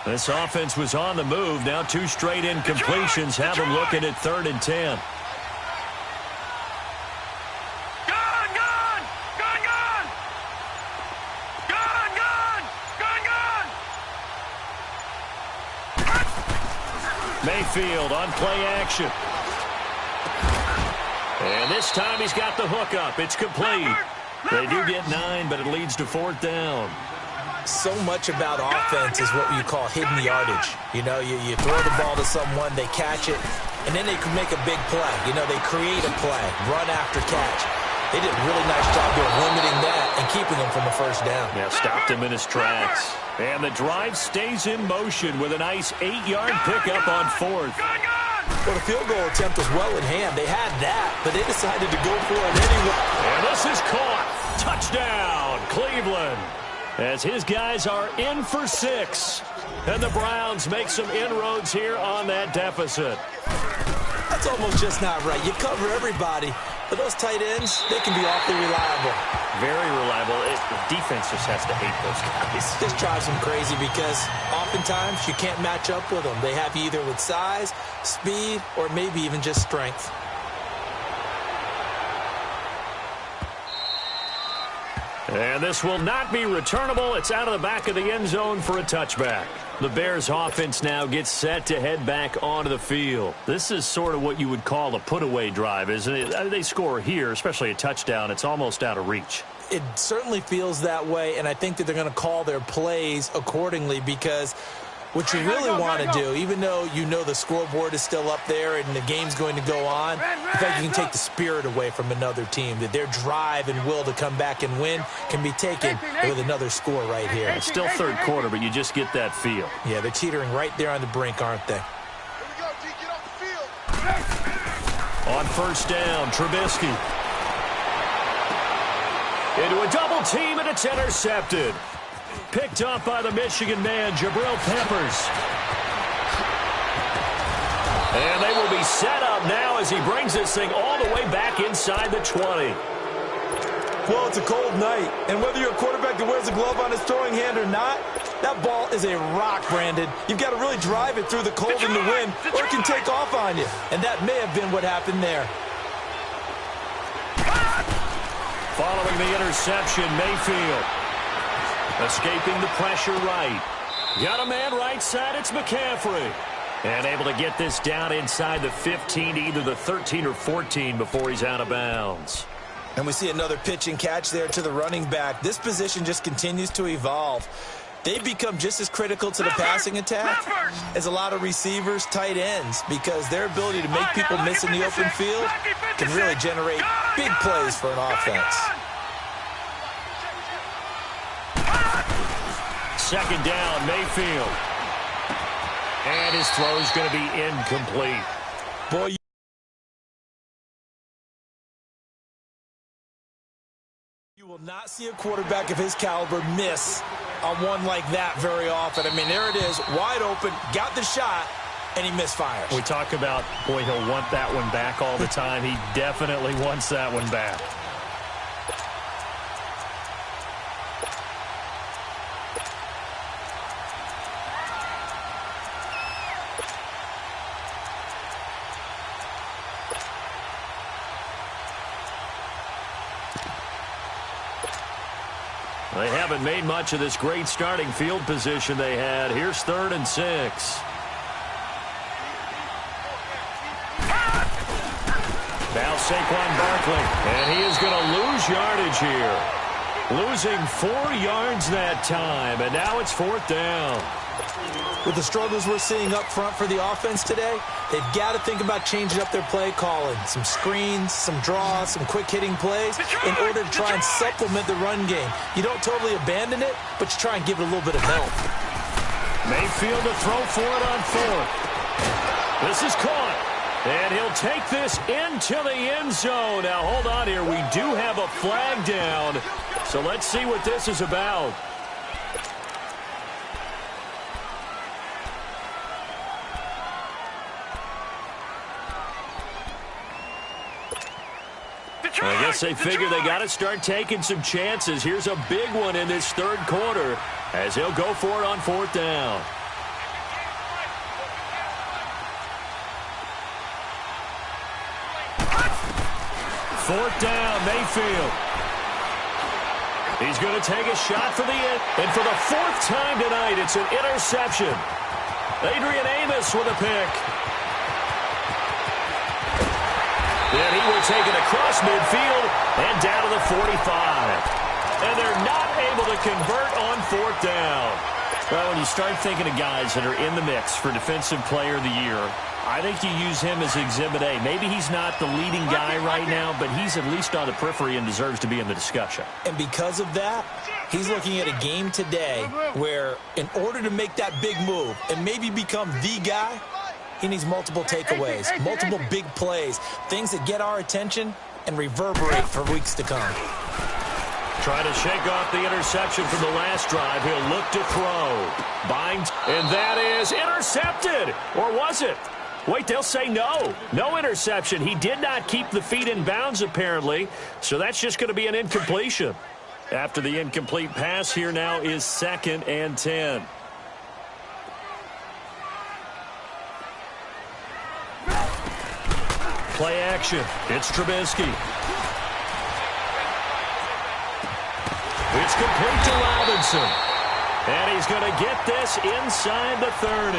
This offense was on the move. Now 2 straight incompletions have them looking at 3rd and 10. Mayfield on play action. And this time he's got the hook up. It's complete. They do get 9, but it leads to 4th down. So much about offense is what you call hidden yardage. You know, you throw the ball to someone, they catch it, and then they can make a big play. You know, they create a play, run after catch. They did a really nice job of limiting that and keeping him from a first down. Yeah, stopped him in his tracks. And the drive stays in motion with a nice 8-yard pickup on 4th. Well, the field goal attempt was well in hand. They had that, but they decided to go for it anyway. And this is caught. Touchdown, Cleveland. As his guys are in for 6. And the Browns make some inroads here on that deficit. That's almost just not right. You cover everybody, But those tight ends, they can be awfully reliable. Very reliable. The defense just has to hate those guys. This drives them crazy because oftentimes you can't match up with them. They have you either with size, speed, or maybe even just strength. And this will not be returnable. It's out of the back of the end zone for a touchback. The Bears offense now gets set to head back onto the field. This is sort of what you would call a put-away drive, isn't it? They score here, especially a touchdown. It's almost out of reach. It certainly feels that way, and I think that they're going to call their plays accordingly because what you really want to do, even though you know the scoreboard is still up there and the game's going to go on, in fact, you can take the spirit away from another team, that their drive and will to come back and win can be taken with another score right here. It's still third quarter, but you just get that feel. Yeah, they're teetering right there on the brink, aren't they? Here we go, D. Get off the field. On first down, Trubisky. Into a double team, and it's intercepted. Picked up by the Michigan man, Jabril Peppers. And they will be set up now as he brings this thing all the way back inside the 20. Well, it's a cold night, and whether you're a quarterback that wears a glove on his throwing hand or not, that ball is a rock, Brandon. You've got to really drive it through the cold and the wind, or it can take off on you. And that may have been what happened there. Following the interception, Mayfield. Escaping the pressure right. Got a man right side, it's McCaffrey. And able to get this down inside the 15 to either the 13 or 14 before he's out of bounds. And we see another pitch and catch there to the running back. This position just continues to evolve. They've become just as critical to the passing attack as a lot of receivers, tight ends, because their ability to make people miss in the open field can really generate big plays for an offense. Second down, Mayfield. And his throw is going to be incomplete. Boy, you will not see a quarterback of his caliber miss on one like that very often. I mean, there it is, wide open, got the shot, and he misfires. We talk about, boy, he'll want that one back all the time. He definitely wants that one back. They haven't made much of this great starting field position they had. Here's 3rd and 6. Now Saquon Barkley, and he is going to lose yardage here. Losing 4 yards that time, and now it's 4th down. With the struggles we're seeing up front for the offense today, they've got to think about changing up their play calling. Some screens, some draws, some quick-hitting plays in order to try and supplement the run game. You don't totally abandon it, but you try and give it a little bit of help. Mayfield to throw for it on 4th. This is caught, and he'll take this into the end zone. Now, hold on here. We do have a flag down, so let's see what this is about. I guess they figure they got to start taking some chances. Here's a big one in this 3rd quarter as he'll go for it on 4th down. Fourth down, Mayfield. He's going to take a shot for the end. And for the 4th time tonight, it's an interception. Adrian Amos with a pick. Then he will take it across midfield and down to the 45. And they're not able to convert on 4th down. Well, when you start thinking of guys that are in the mix for Defensive Player of the Year, I think you use him as Exhibit A. Maybe he's not the leading guy right now, but he's at least on the periphery and deserves to be in the discussion. And because of that, he's looking at a game today where in order to make that big move and maybe become the guy, he needs multiple takeaways, multiple big plays, things that get our attention and reverberate for weeks to come. Trying to shake off the interception from the last drive. He'll look to throw. Binds, and that is intercepted. Or was it? Wait, they'll say no. No interception. He did not keep the feet in bounds, apparently, so that's just going to be an incompletion. After the incomplete pass, here now is 2nd and 10. Play action. It's Trubisky. It's complete to Robinson. And he's going to get this inside the 30.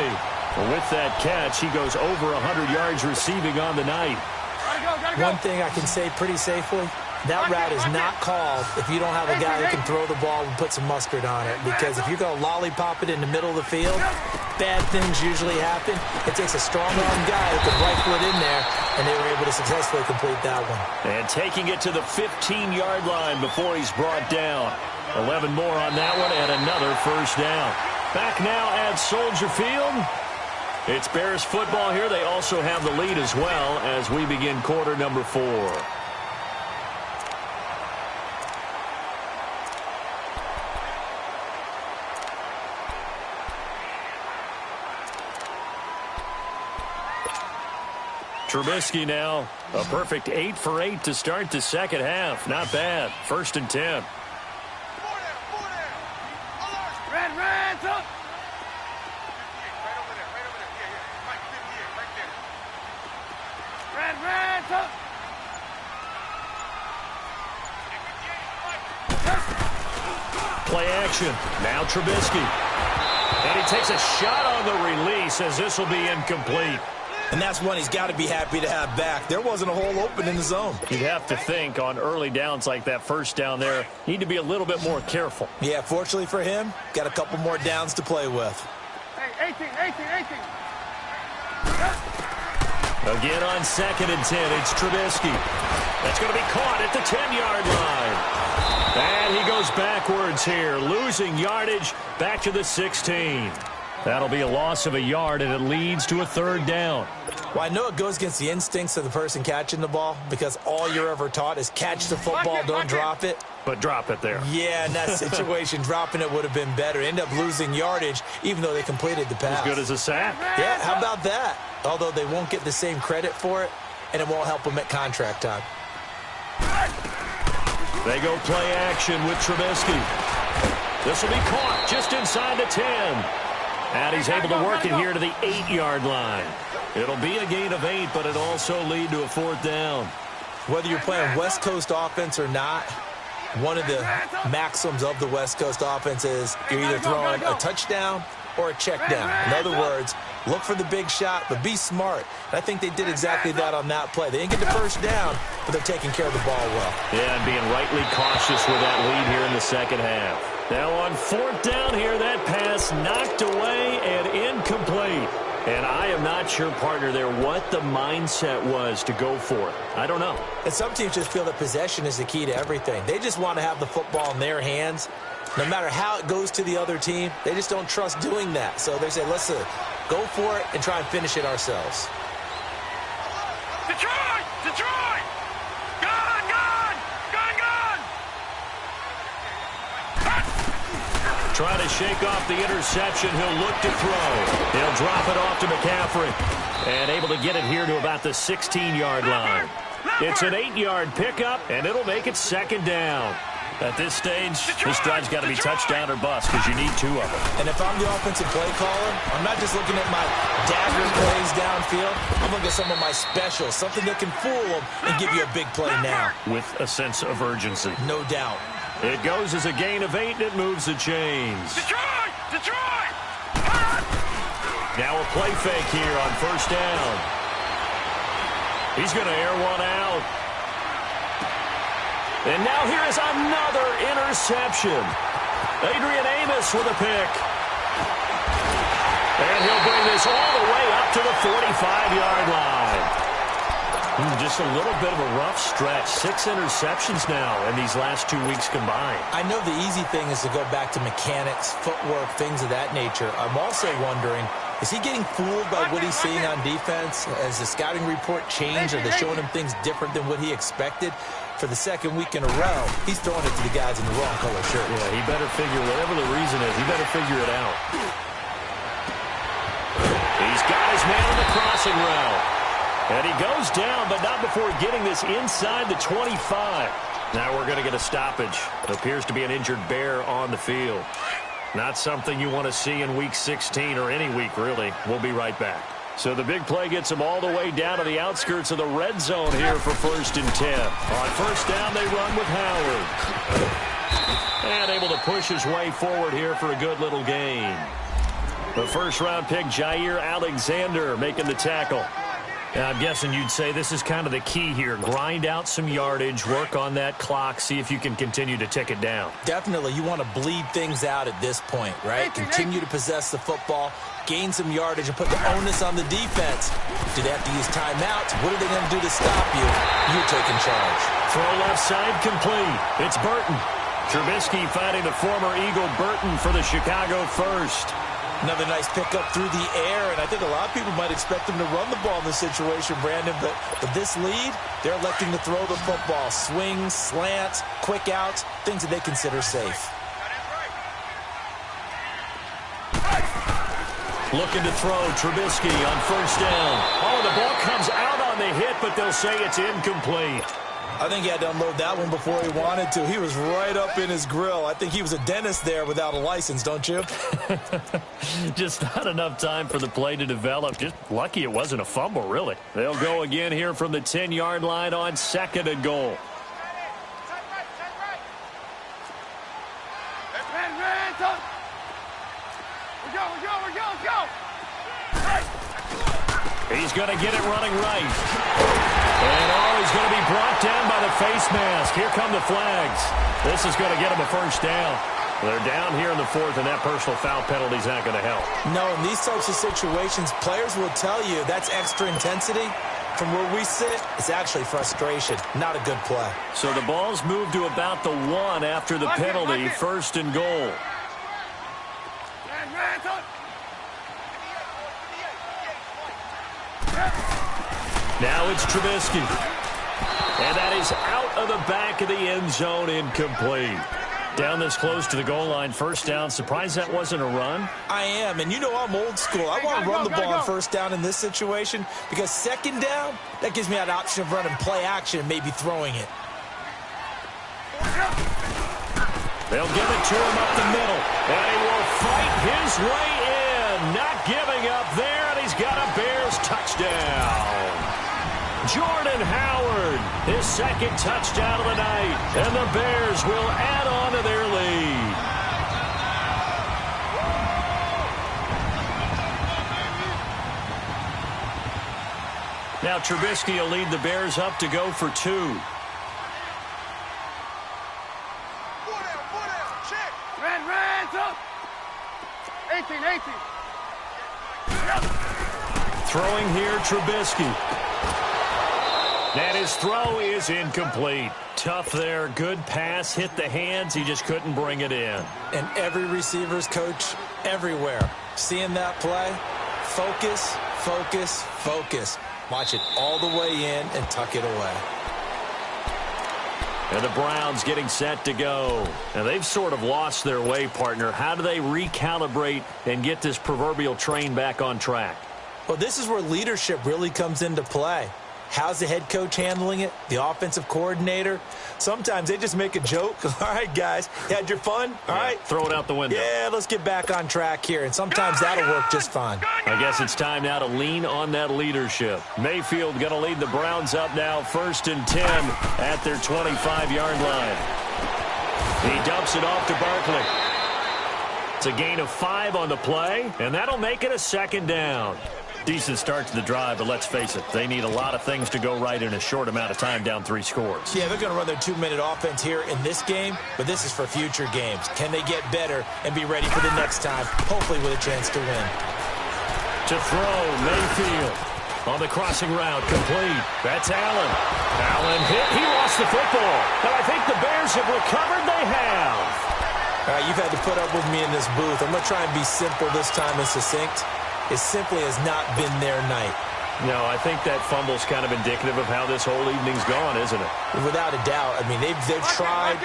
With that catch, he goes over 100 yards receiving on the night. Gotta go. One thing I can say pretty safely, that route is not called if you don't have a guy who can throw the ball and put some mustard on it. Because if you're going to lollipop it in the middle of the field, bad things usually happen. It takes a strong-arm guy who can rifle it in there, and they were able to successfully complete that one. And taking it to the 15-yard line before he's brought down. 11 more on that one, and another first down. Back now at Soldier Field. It's Bears football here. They also have the lead as well as we begin quarter number 4. Trubisky now, a perfect 8 for 8 to start the second half. Not bad. 1st and 10. Red, up. Red, up. Play action. Now Trubisky. And he takes a shot on the release as this will be incomplete. And that's one he's got to be happy to have back. There wasn't a hole open in the zone. You'd have to think on early downs like that first down there, need to be a little bit more careful. Yeah, fortunately for him, got a couple more downs to play with. Hey, 18. Again on 2nd and 10, it's Trubisky. That's going to be caught at the 10-yard line. And he goes backwards here, losing yardage back to the 16. That'll be a loss of a yard, and it leads to a 3rd down. Well, I know it goes against the instincts of the person catching the ball because all you're ever taught is catch the football, don't drop it. But drop it there. Yeah, in that situation, dropping it would have been better. End up losing yardage, even though they completed the pass. As good as a sack. Yeah, how about that? Although they won't get the same credit for it, and it won't help them at contract time. They go play action with Trubisky. This will be caught just inside the 10. And he's able to work it here to the 8-yard line. It'll be a gain of 8, but it'll also lead to a 4th down. Whether you're playing West Coast offense or not, one of the maxims of the West Coast offense is you're either throwing a touchdown or a check down. In other words, look for the big shot, but be smart. And I think they did exactly that on that play. They didn't get the first down, but they're taking care of the ball well. Yeah, and being rightly cautious with that lead here in the second half. Now on 4th down here, that pass knocked away and incomplete. And I am not sure, partner, there what the mindset was to go for it. I don't know. And some teams just feel that possession is the key to everything. They just want to have the football in their hands. No matter how it goes to the other team, they just don't trust doing that. So they say, let's go for it and try and finish it ourselves. Detroit! Trying to shake off the interception. He'll look to throw. He'll drop it off to McCaffrey. And able to get it here to about the 16-yard line. It's an 8-yard pickup, and it'll make it 2nd down. At this stage, this drive's got to be touchdown or bust because you need 2 of them. And if I'm the offensive play caller, I'm not just looking at my dagger plays downfield. I'm looking at some of my specials, something that can fool them and give you a big play now. With a sense of urgency. No doubt. It goes as a gain of 8, and it moves the chains. Detroit! Now a play fake here on 1st down. He's going to air one out. And now here is another interception. Adrian Amos with a pick. And he'll bring this all the way up to the 45-yard line. Just a little bit of a rough stretch. 6 interceptions now in these last 2 weeks combined. I know the easy thing is to go back to mechanics, footwork, things of that nature. I'm also wondering, is he getting fooled by what he's seeing on defense? Has the scouting report changed? Are they showing him things different than what he expected? For the 2nd week in a row, he's throwing it to the guys in the wrong color shirt. Yeah, he better figure, whatever the reason is, he better figure it out. He's got his man on the crossing route. And he goes down, but not before getting this inside the 25. Now we're going to get a stoppage. It appears to be an injured bear on the field. Not something you want to see in Week 16 or any week, really. We'll be right back. So the big play gets him all the way down to the outskirts of the red zone here for 1st and 10. On first down, they run with Howard. And able to push his way forward here for a good little gain. The first-round pick, Jair Alexander, making the tackle. I'm guessing you'd say this is kind of the key here. Grind out some yardage, work on that clock, see if you can continue to tick it down. Definitely. You want to bleed things out at this point, right? Continue to possess the football, gain some yardage, and put the onus on the defense. Do they have to use timeouts? What are they going to do to stop you? You're taking charge. Throw left side complete. It's Burton. Trubisky finding the former Eagle Burton for the Chicago first. Another nice pickup through the air, and I think a lot of people might expect them to run the ball in this situation, Brandon, but with this lead, they're electing to throw the football. Swings, slants, quick outs, things that they consider safe. Looking to throw, Trubisky on first down. Oh, the ball comes out on the hit, but they'll say it's incomplete. I think he had to unload that one before he wanted to. He was right up in his grill. I think he was a dentist there without a license, don't you? Just not enough time for the play to develop. Just lucky it wasn't a fumble, really. They'll go again here from the 10-yard line on 2nd and goal. He's going to get it running right. And, he's going to be brought down by the face mask. Here come the flags. This is going to get him a first down. They're down here in the 4th, and that personal foul penalty is not going to help. No, in these types of situations, players will tell you that's extra intensity. From where we sit, it's actually frustration. Not a good play. So the ball's moved to about the 1 after the penalty. 1st and goal. Now it's Trubisky. And that is out of the back of the end zone, incomplete. Down this close to the goal line, first down. Surprised that wasn't a run? I am, and you know I'm old school. I want to run the ball on first down in this situation because 2nd down, that gives me that option of running play action and maybe throwing it. They'll give it to him up the middle, and he will fight his way in. Not giving up there, and he's got a Bears touchdown. Jordan Howard, his 2nd touchdown of the night, and the Bears will add on to their lead. Now Trubisky will lead the Bears up to go for 2. Check. Ran, up. 18. Throwing here, Trubisky. And his throw is incomplete. Tough there. Good pass. Hit the hands. He just couldn't bring it in. And every receiver's coach everywhere. Seeing that play, focus, focus, focus. Watch it all the way in and tuck it away. And the Browns getting set to go. And they've sort of lost their way, partner. How do they recalibrate and get this proverbial train back on track? Well, this is where leadership really comes into play. How's the head coach handling it? The offensive coordinator? Sometimes they just make a joke. All right, guys, you had your fun? All right. Throw it out the window. Yeah, let's get back on track here. And sometimes that'll work just fine. I guess it's time now to lean on that leadership. Mayfield going to lead the Browns up now 1st and 10 at their 25-yard line. He dumps it off to Barkley. It's a gain of 5 on the play, and that'll make it a 2nd down. Decent start to the drive, but let's face it, they need a lot of things to go right in a short amount of time, down 3 scores. Yeah, they're going to run their 2-minute offense here in this game, but this is for future games. Can they get better and be ready for the next time, hopefully with a chance to win? To throw, Mayfield on the crossing route, complete. That's Allen. Allen hit. He lost the football, but I think the Bears have recovered. They have. All right, you've had to put up with me in this booth. I'm going to try and be simple this time and succinct. It simply has not been their night. No, I think that fumble's kind of indicative of how this whole evening's gone, isn't it? Without a doubt. I mean, they've tried,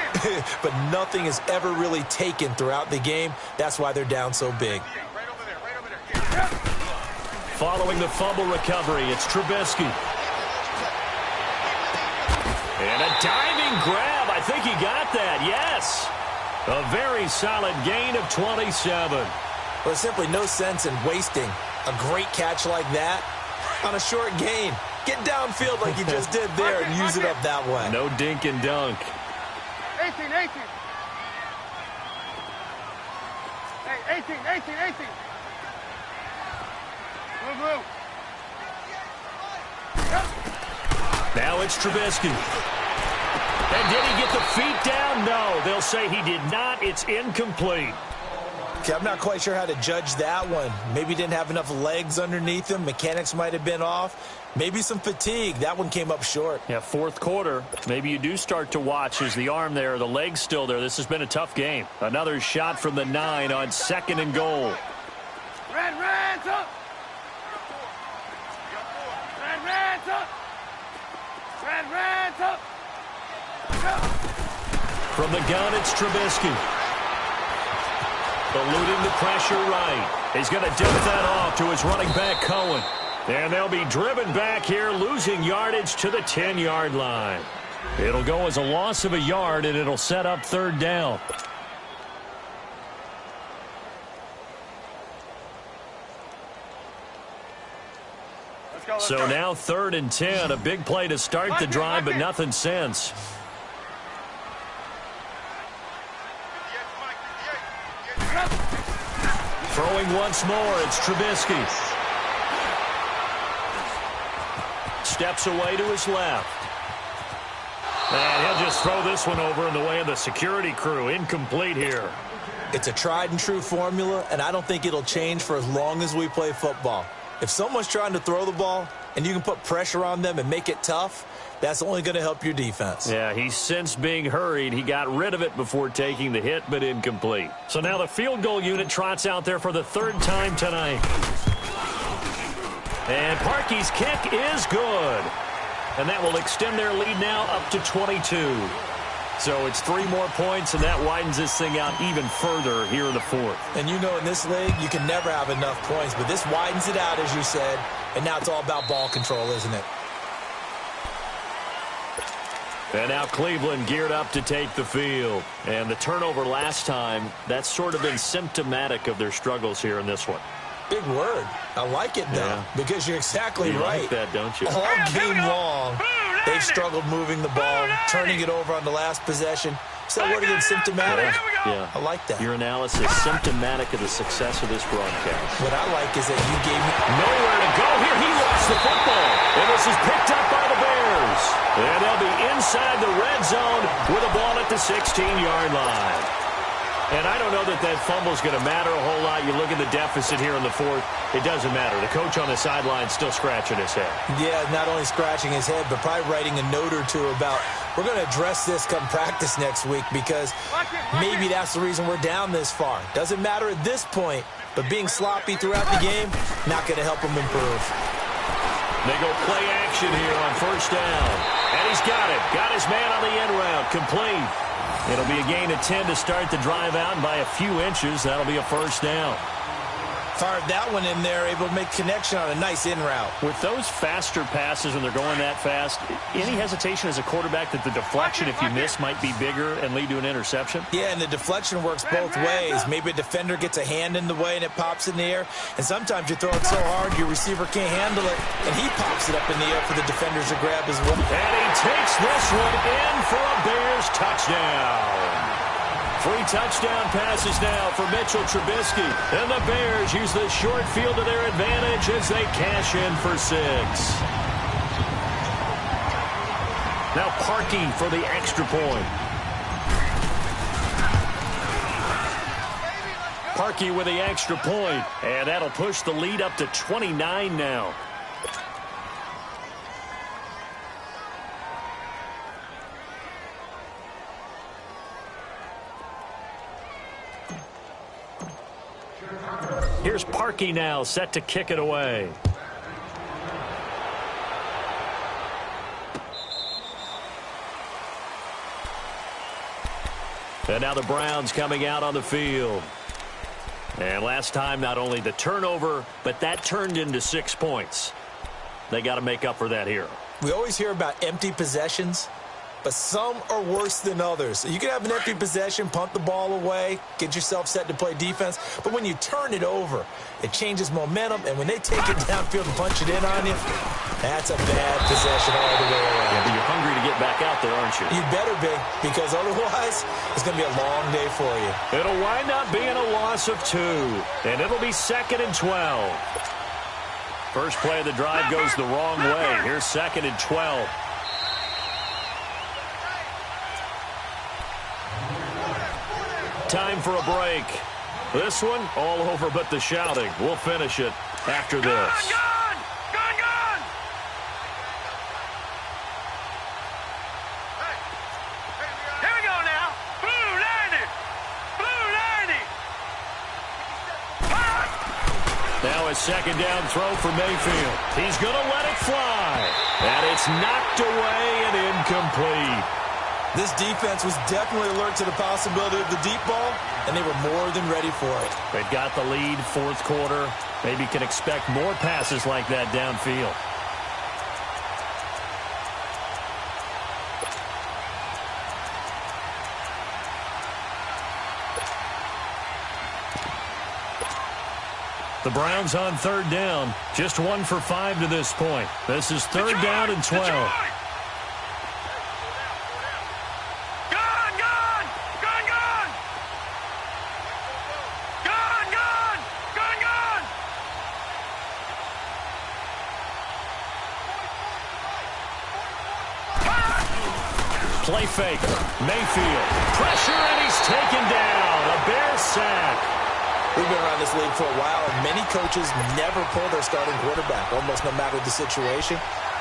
but nothing has ever really taken throughout the game. That's why they're down so big. Following the fumble recovery, it's Trubisky. And a diving grab. I think he got that. Yes. A very solid gain of 27. Well, there's simply no sense in wasting a great catch like that on a short gain. Get downfield like you just did there and use it up that way. No dink and dunk. 18. Hey, 18. Move. Now it's Trubisky. And did he get the feet down? No, they'll say he did not. It's incomplete. Okay, I'm not quite sure how to judge that one. Maybe didn't have enough legs underneath him. Mechanics might have been off. Maybe some fatigue. That one came up short. Yeah, fourth quarter. Maybe you do start to watch as the arm there, the leg's still there. This has been a tough game. Another shot from the 9 on 2nd and goal. Reds up. Reds up. Reds up. From the gun, it's Trubisky. Eluding the pressure right. He's going to dip that off to his running back, Cohen. And they'll be driven back here, losing yardage to the 10-yard line. It'll go as a loss of a yard, and it'll set up 3rd down. So now 3rd and 10. A big play to start the drive, but nothing since. Throwing once more, it's Trubisky. Steps away to his left. And he'll just throw this one over in the way of the security crew. Incomplete here. It's a tried and true formula, and I don't think it'll change for as long as we play football. If someone's trying to throw the ball and you can put pressure on them and make it tough, that's only going to help your defense. Yeah, he's since being hurried. He got rid of it before taking the hit, but incomplete. So now the field goal unit trots out there for the 3rd time tonight. And Parkey's kick is good. And that will extend their lead now up to 22. So it's 3 more points, and that widens this thing out even further here in the 4th. And you know in this league, you can never have enough points, but this widens it out, as you said, and now it's all about ball control, isn't it? And now Cleveland geared up to take the field. And the turnover last time, that's sort of been symptomatic of their struggles here in this one. Big word. I like it, though, because you're exactly right. You like that, don't you? All game long, they've struggled moving the ball, turning it over on the last possession. Is that word again, symptomatic? Yeah. I like that. Your analysis, symptomatic of the success of this broadcast. What I like is that you gave me nowhere to go here. He lost the football. And this is picked up by the Bears. And they'll be inside the red zone with a ball at the 16-yard line. And I don't know that that fumble is going to matter a whole lot. You look at the deficit here in the 4th. It doesn't matter. The coach on the sideline still scratching his head. Yeah, not only scratching his head, but probably writing a note or two about, we're going to address this come practice next week because maybe that's the reason we're down this far. Doesn't matter at this point, but being sloppy throughout the game, not going to help them improve. They go play action here on 1st down. And he's got it. Got his man on the end route. Complete. It'll be a gain of 10 to start the drive out, and by a few inches, that'll be a 1st down. Fired that one in there, able to make connection on a nice in route. With those faster passes when they're going that fast, any hesitation as a quarterback that the deflection, if you miss, might be bigger and lead to an interception? Yeah, and the deflection works both ways. Maybe a defender gets a hand in the way and it pops in the air, and sometimes you throw it so hard your receiver can't handle it, and he pops it up in the air for the defenders to grab as well. And he takes this one in for a Bears touchdown. 3 touchdown passes now for Mitchell Trubisky. And the Bears use the short field to their advantage as they cash in for 6. Now Parkey for the extra point. Parkey with the extra point. And that'll push the lead up to 29 now. Here's Parkey now, set to kick it away. And now the Browns coming out on the field. And last time, not only the turnover, but that turned into 6 points. They got to make up for that here. We always hear about empty possessions, but some are worse than others. You can have an empty possession, punt the ball away, get yourself set to play defense, but when you turn it over, it changes momentum, and when they take it downfield and punch it in on you, that's a bad possession all the way around. Yeah, but you're hungry to get back out there, aren't you? You better be, because otherwise, it's going to be a long day for you. It'll wind up being a loss of 2, and it'll be 2nd and 12. First play of the drive goes the wrong way. Here's 2nd and 12. Time for a break. This one, all over but the shouting. We'll finish it after this. Gun! Here we go now. Blue 90. Now a 2nd down throw for Mayfield. He's going to let it fly. And it's knocked away and incomplete. This defense was definitely alert to the possibility of the deep ball, and they were more than ready for it. They've got the lead, 4th quarter. Maybe can expect more passes like that downfield. The Browns on 3rd down. Just 1 for 5 to this point. This is 3rd down and 12. Play fake. Mayfield. Pressure, and he's taken down. A Bear sack. We've been around this league for a while, and many coaches never pull their starting quarterback, almost no matter the situation.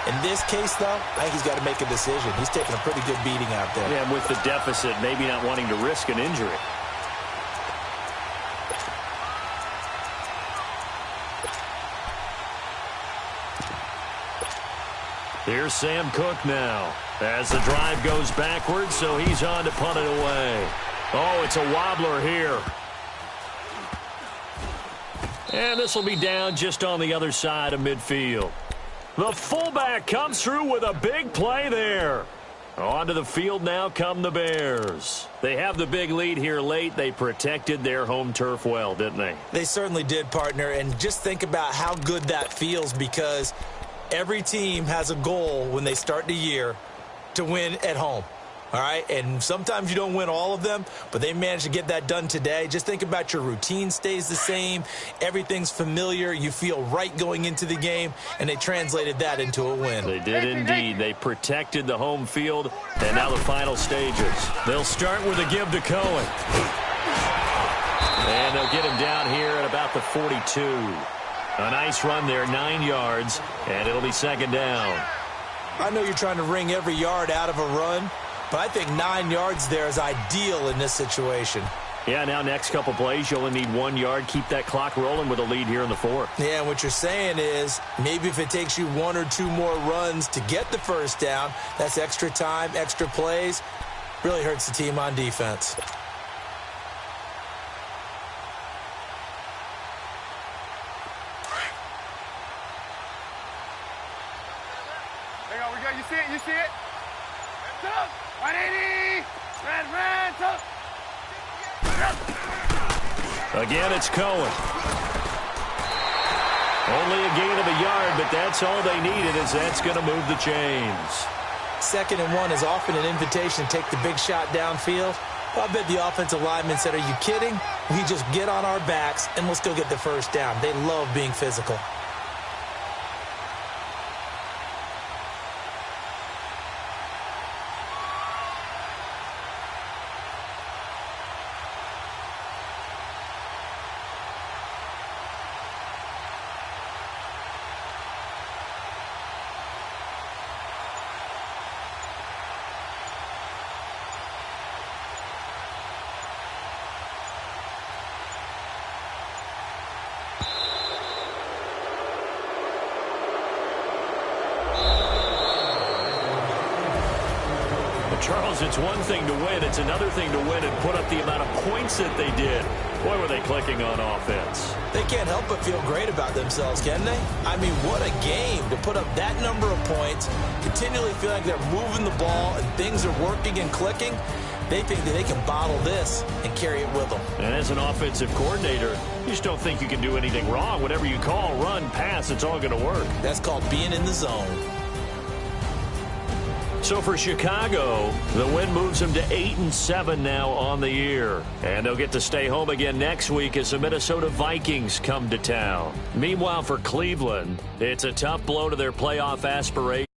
In this case, though, I think he's got to make a decision. He's taking a pretty good beating out there. Yeah, with the deficit, maybe not wanting to risk an injury. Here's Sam Cook now as the drive goes backwards, so he's on to punt it away. Oh, it's a wobbler here. And this will be down just on the other side of midfield. The fullback comes through with a big play there. Onto the field now come the Bears. They have the big lead here late. They protected their home turf well, didn't they? They certainly did, partner. And just think about how good that feels, because every team has a goal when they start the year to win at home. All right, and sometimes you don't win all of them, but they managed to get that done today. Just think about your routine stays the same. Everything's familiar. You feel right going into the game, and they translated that into a win. They did indeed. They protected the home field, and now the final stages. They'll start with a give to Cohen. And they'll get him down here at about the 42. A nice run there, 9 yards, and it'll be 2nd down. I know you're trying to wring every yard out of a run, but I think 9 yards there is ideal in this situation. Yeah, now next couple plays, you only need 1 yard. Keep that clock rolling with a lead here in the 4th. Yeah, and what you're saying is maybe if it takes you 1 or 2 more runs to get the first down, that's extra time, extra plays. Really hurts the team on defense. Hang on, we got, you see it? You see it? Tough. 180. Red, tough. Again, it's Cohen. Only a gain of a yard, but that's all they needed, as that's going to move the chains. 2nd and 1 is often an invitation to take the big shot downfield. Well, I bet the offensive lineman said, are you kidding? We just get on our backs and let's go get the first down. They love being physical. Charles, it's one thing to win. It's another thing to win and put up the amount of points that they did. Boy, were they clicking on offense. They can't help but feel great about themselves, can they? I mean, what a game to put up that number of points, continually feel like they're moving the ball and things are working and clicking. They think that they can bottle this and carry it with them. And as an offensive coordinator, you just don't think you can do anything wrong. Whatever you call, run, pass, it's all going to work. That's called being in the zone. So for Chicago, the win moves them to 8-7 now on the year. And they'll get to stay home again next week as the Minnesota Vikings come to town. Meanwhile, for Cleveland, it's a tough blow to their playoff aspirations.